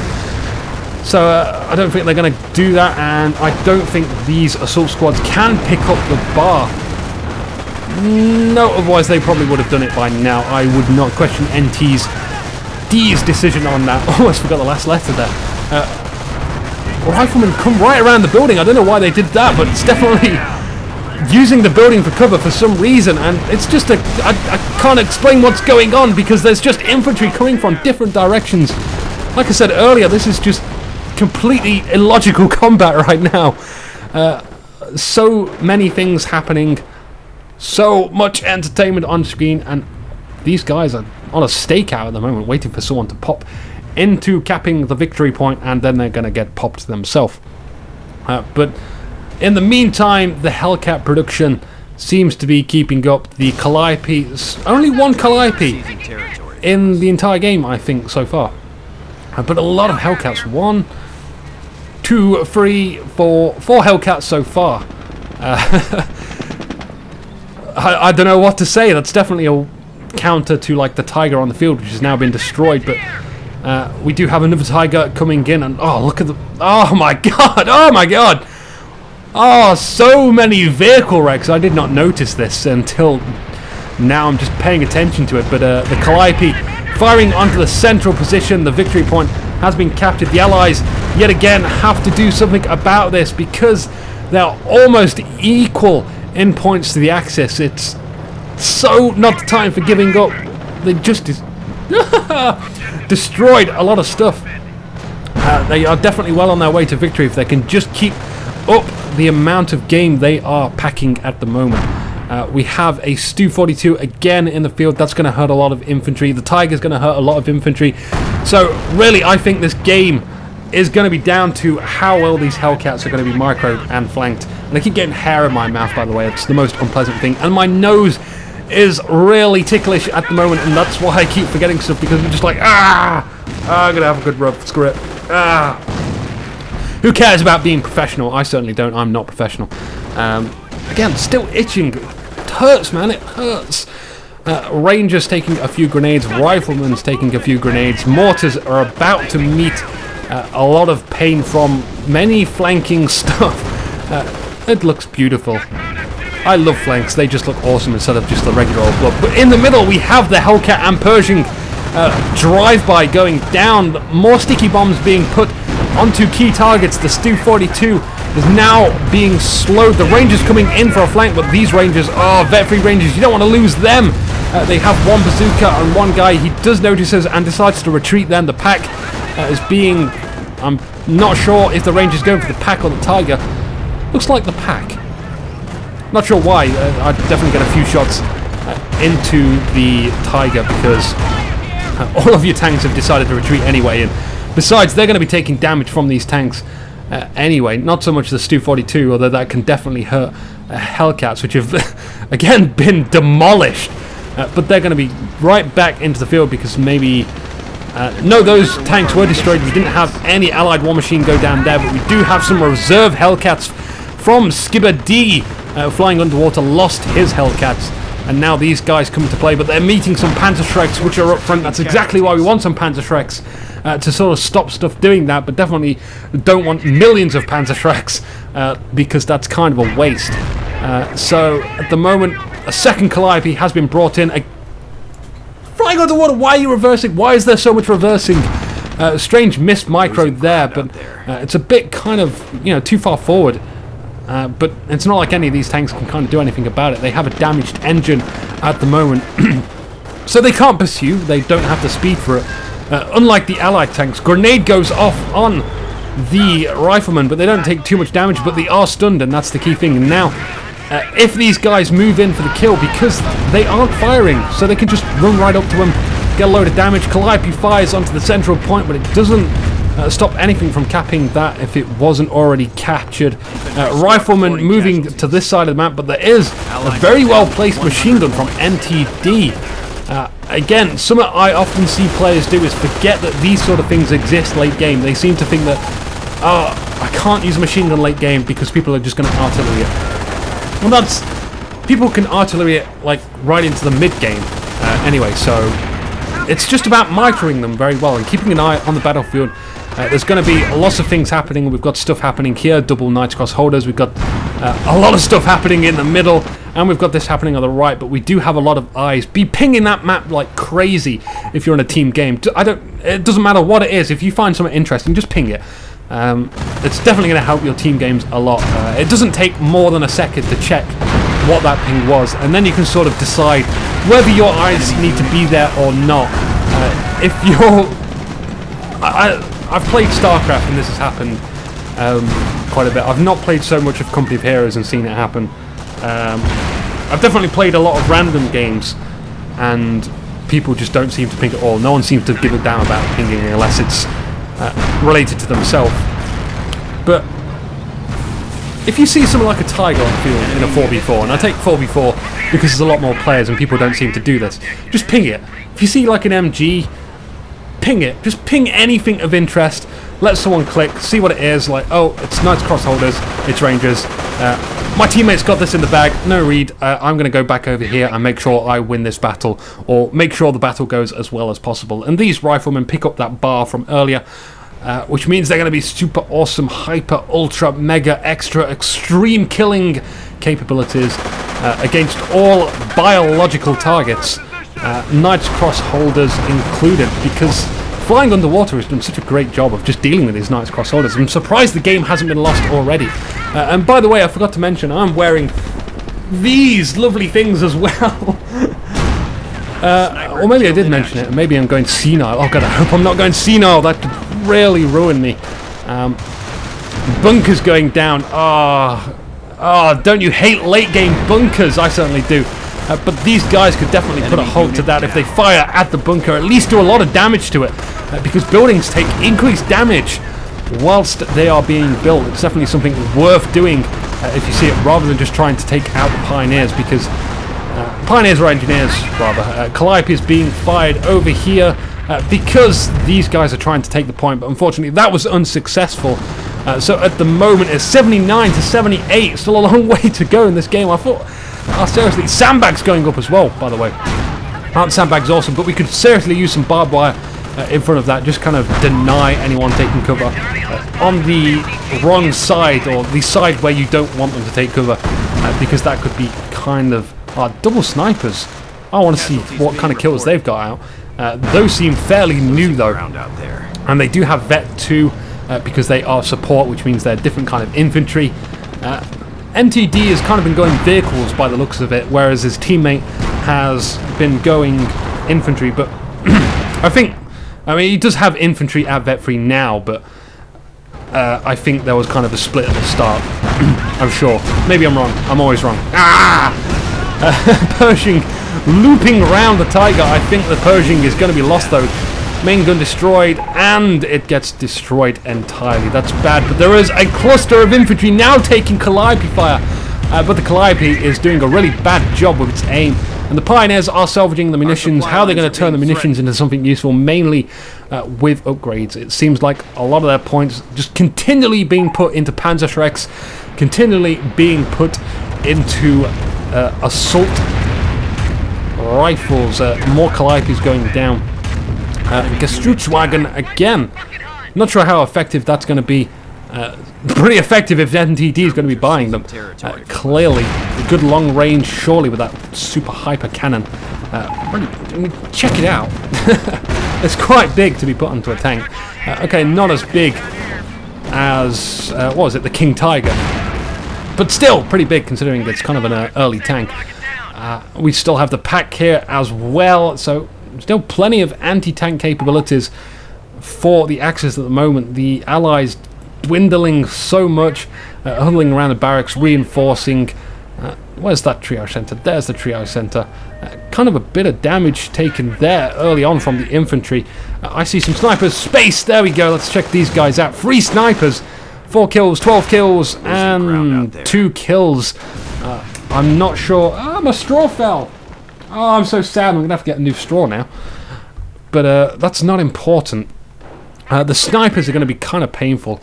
So I don't think they're going to do that, and I don't think these assault squads can pick up the bar. No, otherwise they probably would have done it by now. I would not question NTD's decision on that. Almost forgot the last letter there. Riflemen come right around the building. I don't know why they did that, but it's definitely using the building for cover for some reason, and it's just I can't explain what's going on because there's just infantry coming from different directions. Like I said earlier, this is just completely illogical combat right now. So many things happening, so much entertainment on screen, and these guys are on a stakeout at the moment, waiting for someone to pop into capping the victory point, and then they're going to get popped themselves. But in the meantime, the Hellcat production seems to be keeping up. The Calliope, only one Calliope in the entire game, I think, so far. But a lot of Hellcats. 1, 2, 3, 4 Hellcats so far. I don't know what to say. That's definitely counter to like the Tiger on the field, which has now been destroyed. But we do have another Tiger coming in, and oh, look at the, oh my god, oh my god, oh, so many vehicle wrecks. I did not notice this until now. I'm just paying attention to it. But the Calliope firing onto the central position. The victory point has been captured. The Allies yet again have to do something about this because they're almost equal in points to the Axis. It's so not the time for giving up. They just destroyed a lot of stuff. They are definitely well on their way to victory if they can just keep up the amount of game they are packing at the moment. We have a Stu-42 again in the field. That's going to hurt a lot of infantry. The Tiger's going to hurt a lot of infantry. So really, I think this game is going to be down to how well these Hellcats are going to be microed and flanked. And I keep getting hair in my mouth, by the way. It's the most unpleasant thing. And my nose is really ticklish at the moment, and that's why I keep forgetting stuff, because I'm just like, I'm going to have a good rub. Screw it. Who cares about being professional? I certainly don't. I'm not professional. Again, still itching. It hurts, man. It hurts. Rangers taking a few grenades. Riflemen's taking a few grenades. Mortars are about to meet a lot of pain from many flanking stuff. It looks beautiful. I love flanks. They just look awesome instead of just the regular old blob. But in the middle, we have the Hellcat and Pershing drive-by going down. More sticky bombs being put onto key targets. The Stu-42 is now being slowed. The Rangers coming in for a flank, but these Rangers are vet-free Rangers. You don't want to lose them. They have one bazooka and one guy. He does notice us and decides to retreat then. The pack is being... I'm not sure if the Rangers going for the pack or the Tiger. Looks like the pack. Not sure why. I'd definitely get a few shots into the Tiger because all of your tanks have decided to retreat anyway. And besides, they're going to be taking damage from these tanks anyway. Not so much the Stu-42, although that can definitely hurt Hellcats, which have again been demolished. But they're going to be right back into the field because maybe... no, those tanks were destroyed. We didn't have any Allied war machine go down there, but we do have some reserve Hellcats from Skibadee. Flying Underwater lost his Hellcats, and now these guys come into play, but they're meeting some Panzerschrecks which are up front. That's exactly why we want some Panzerschrecks, to sort of stop stuff doing that, but definitely don't want millions of Panzerschrecks, because that's kind of a waste. So at the moment, a second Calliope has been brought in. Flying Underwater, why are you reversing? Why is there so much reversing? Strange missed micro there, but it's a bit kind of, you know, too far forward. But it's not like any of these tanks can kind of do anything about it. They have a damaged engine at the moment. So they can't pursue. They don't have the speed for it. Unlike the Allied tanks, grenade goes off on the riflemen, but they don't take too much damage, but they are stunned, and that's the key thing. And now, if these guys move in for the kill, because they aren't firing, so they can just run right up to them, get a load of damage. Calliope fires onto the central point, but it doesn't stop anything from capping that if it wasn't already captured. Riflemen moving to this side of the map, but there is a very well placed machine gun from NTD. Again, something I often see players do is forget that these sort of things exist late game. They seem to think that, oh, I can't use a machine gun late game because people are just going to artillery it. Well, that's... people can artillery it like right into the mid game anyway, so it's just about microing them very well and keeping an eye on the battlefield. There's going to be lots of things happening. We've got stuff happening here, double Knights Cross holders. We've got a lot of stuff happening in the middle, and we've got this happening on the right. But we do have a lot of eyes. Be pinging that map like crazy if you're in a team game. It doesn't matter what it is. If you find something interesting, just ping it. It's definitely going to help your team games a lot. It doesn't take more than a second to check what that ping was, and then you can sort of decide whether your eyes need to be there or not. If you're... I've played StarCraft and this has happened quite a bit. I've not played so much of Company of Heroes and seen it happen. I've definitely played a lot of random games and people just don't seem to ping at all. No one seems to give a damn about pinging unless it's related to themselves. But if you see something like a Tiger on the field in a 4v4, and I take 4v4 because there's a lot more players and people don't seem to do this, just ping it. If you see like an MG, ping it. Just ping anything of interest. let someone click, see what it is, like, oh, it's Knights Crossholders, it's Rangers. My teammates got this in the bag, no read, I'm going to go back over here and make sure I win this battle, or make sure the battle goes as well as possible. And these riflemen pick up that bar from earlier, which means they're going to be super awesome, hyper, ultra, mega, extra, extreme killing capabilities against all biological targets, Knights Crossholders included, because Flying Underwater has done such a great job of just dealing with these Knights Crossholders. I'm surprised the game hasn't been lost already. And by the way, I forgot to mention, I'm wearing these lovely things as well. Or maybe I did mention it, maybe I'm going senile. Oh god, I hope I'm not going senile, that could really ruin me. Bunkers going down. Oh, don't you hate late game bunkers? I certainly do. But these guys could definitely put a halt to that if they fire at the bunker, at least do a lot of damage to it, because buildings take increased damage whilst they are being built. It's definitely something worth doing if you see it, rather than just trying to take out the Pioneers, because Pioneers or Engineers, rather. Calliope is being fired over here because these guys are trying to take the point, but unfortunately that was unsuccessful. So at the moment it's 79 to 78, still a long way to go in this game. I thought, seriously, sandbags going up as well, by the way. Aren't sandbags awesome? But we could seriously use some barbed wire in front of that, just kind of deny anyone taking cover on the wrong side, or the side where you don't want them to take cover, because that could be kind of double snipers. I want to see what kind of kills they've got out. Those seem fairly new though, and they do have Vet 2 because they are support, which means they're different kind of infantry. NTD has kind of been going vehicles by the looks of it, whereas his teammate has been going infantry. But I mean, he does have infantry at Vet 3 now, but I think there was kind of a split at the start. I'm sure. Maybe I'm wrong. I'm always wrong. Pershing looping around the Tiger. I think the Pershing is going to be lost though. Main gun destroyed, and it gets destroyed entirely. That's bad, but there is a cluster of infantry now taking Calliope fire, but the Calliope is doing a really bad job with its aim, and the Pioneers are salvaging the munitions. How they're going to turn the munitions into something useful, mainly with upgrades. It seems like a lot of their points just continually being put into Panzerschrecks, continually being put into assault rifles. More Calliopes going down. Gestrutzwagen again. Not sure how effective that's going to be. Pretty effective if NTD is going to be buying them. Clearly, a good long range, surely, with that super hyper cannon. I mean, check it out. It's quite big to be put onto a tank. Okay, not as big as what was it, the King Tiger, but still pretty big considering it's kind of an early tank. We still have the pack here as well, so still plenty of anti-tank capabilities for the Axis at the moment. The Allies dwindling so much, huddling around the barracks, reinforcing. Where's that triage center? There's the triage center. Kind of a bit of damage taken there early on from the infantry. I see some snipers. Space! There we go. Let's check these guys out. 3 snipers. 4 kills, 12 kills, and 2 kills. I'm not sure. My straw fell. Oh, I'm so sad. I'm going to have to get a new straw now. But that's not important. The snipers are going to be kind of painful.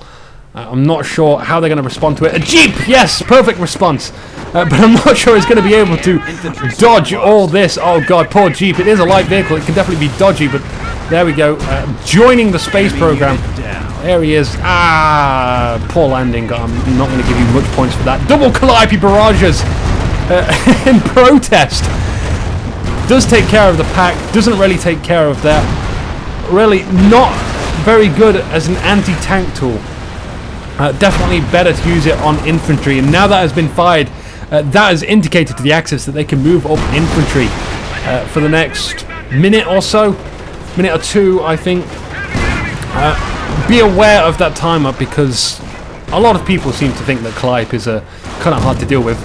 I'm not sure how they're going to respond to it. A Jeep! Yes! Perfect response. But I'm not sure it's going to be able to dodge all this. Oh god, poor Jeep. It is a light vehicle. It can definitely be dodgy, but there we go. Joining the space program. There he is. Poor landing. I'm not going to give you much points for that. Double Calliope barrages in protest. Does take care of the pack, doesn't really take care of that. Really not very good as an anti-tank tool. Definitely better to use it on infantry, and now that has been fired, that has indicated to the Axis that they can move up infantry for the next minute or so. Minute or two, I think. Be aware of that timer, because a lot of people seem to think that Calliope is kind of hard to deal with.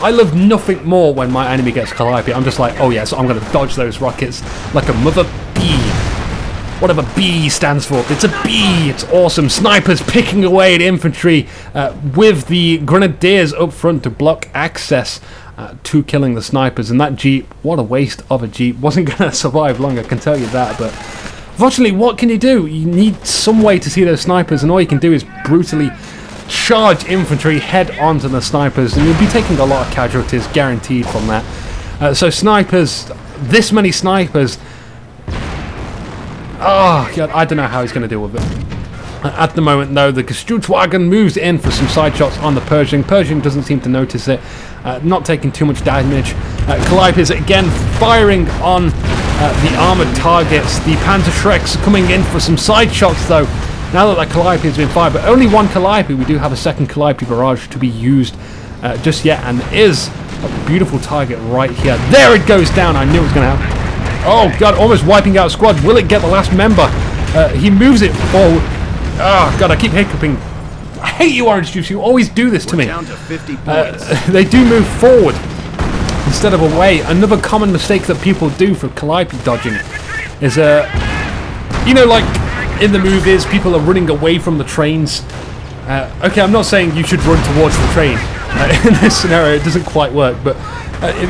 I love nothing more when my enemy gets Calliope. I'm just like, oh yes, I'm going to dodge those rockets like a mother bee. Whatever B stands for. It's a B. It's awesome. Snipers picking away at infantry with the grenadiers up front to block access to killing the snipers. And that Jeep, what a waste of a Jeep. Wasn't going to survive long, I can tell you that. But Unfortunately, what can you do? You need some way to see those snipers, and all you can do is brutally charge infantry head onto the snipers, and you'll be taking a lot of casualties guaranteed from that. So snipers, this many snipers, oh god, I don't know how he's going to deal with it. At the moment though, the Gestutwagen moves in for some side shots on the Pershing. Pershing doesn't seem to notice it, not taking too much damage. Calliope is again firing on the armoured targets. The Panzerschrecks coming in for some side shots though, now that Calliope has been fired, but only one Calliope. We do have a second Calliope barrage to be used just yet, and there is a beautiful target right here. There it goes down. I knew it was going to happen. Oh god, almost wiping out a squad. Will it get the last member? He moves it forward. Oh god, I keep hiccuping. I hate you, Orange Juice. You always do this to me. Down to 50 points. They do move forward instead of away. Another common mistake that people do for Calliope dodging is, you know, like in the movies, people are running away from the trains. Okay, I'm not saying you should run towards the train. In this scenario, it doesn't quite work, but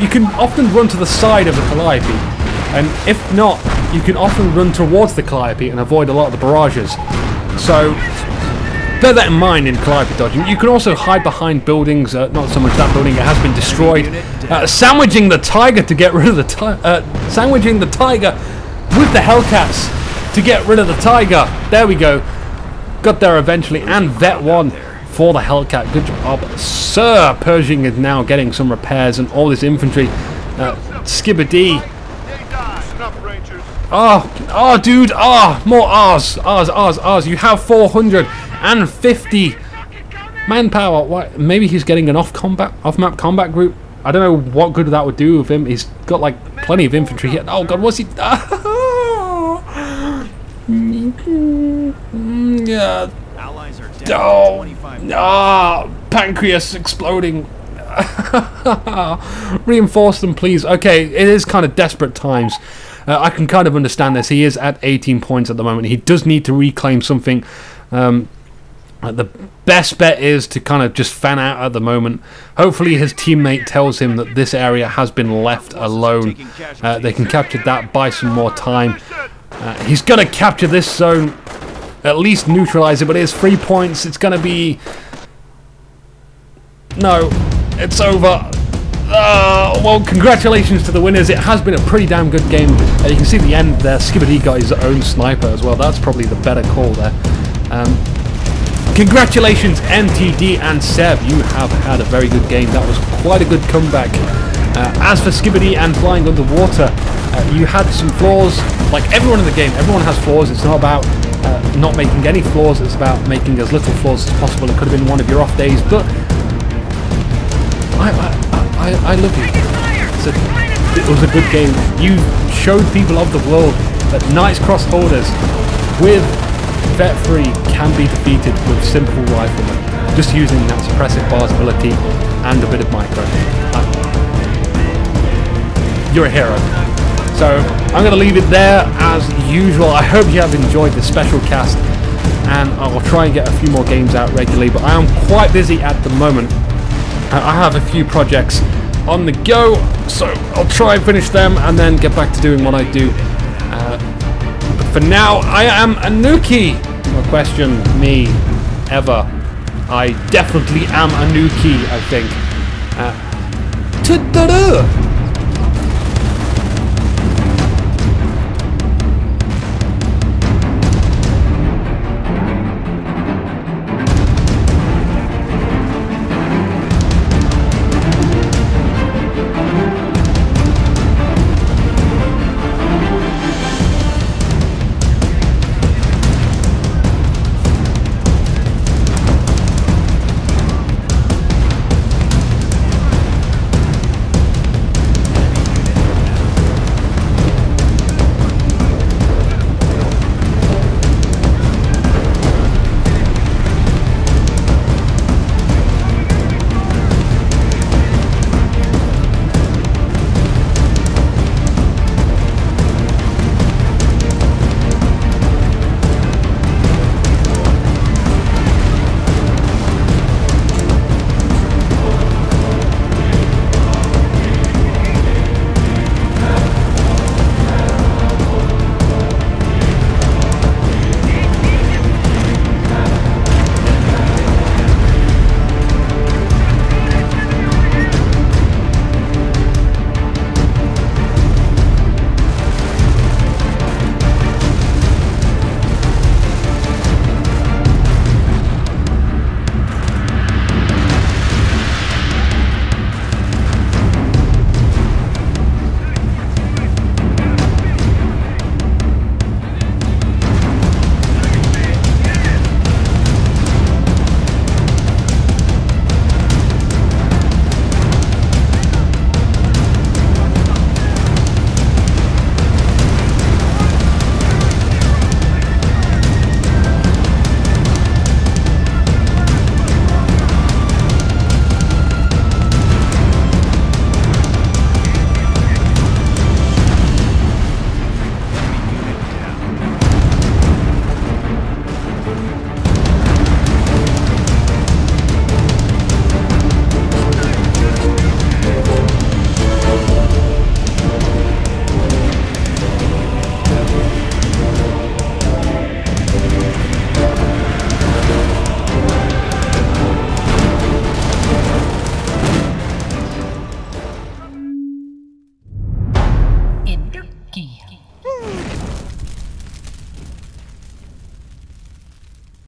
you can often run to the side of the Calliope, and if not, you can often run towards the Calliope and avoid a lot of the barrages. So bear that in mind in Calliope dodging. You can also hide behind buildings, not so much that building, it has been destroyed. Sandwiching the Tiger to get rid of the sandwiching the Tiger with the Hellcats to get rid of the Tiger. There we go. Got there eventually, and Vet 1 for the Hellcat. Good job, sir. Pershing is now getting some repairs and all this infantry. Skibadee. Oh, dude, more R's. You have 450 manpower. What? Maybe he's getting an off-map combat group. I don't know what good that would do with him. He's got like plenty of infantry here. Oh god, what's he? Yeah. Pancreas exploding. Reinforce them, please. Okay, it is kind of desperate times. I can kind of understand this. He is at 18 points at the moment. He does need to reclaim something. The best bet is to kind of just fan out at the moment. Hopefully his teammate tells him that this area has been left alone. They can capture that, buy some more time. He's going to capture this zone, at least neutralize it, but it is 3 points. It's going to be... No, it's over. Well, congratulations to the winners. It has been a pretty damn good game. You can see the end there. Skibadee got his own sniper as well. That's probably the better call there. Congratulations, NTD and SEB. You have had a very good game. That was quite a good comeback. As for Skibadee and Flying Underwater, you had some flaws. Like everyone in the game, everyone has flaws. It's not about not making any flaws. It's about making as little flaws as possible. It could have been one of your off days, but I love you. It was a good game. You showed people of the world that Knight's Cross holders with Vet 3 can be defeated with simple riflemen, just using that suppressive bars ability and a bit of micro. You're a hero. So I'm going to leave it there as usual. I hope you have enjoyed this special cast, and I'll try and get a few more games out regularly, but I am quite busy at the moment. I have a few projects on the go, so I'll try and finish them and then get back to doing what I do. But for now, I am Anuki. No question me ever. I definitely am Anuki, I think. Ta-da-da!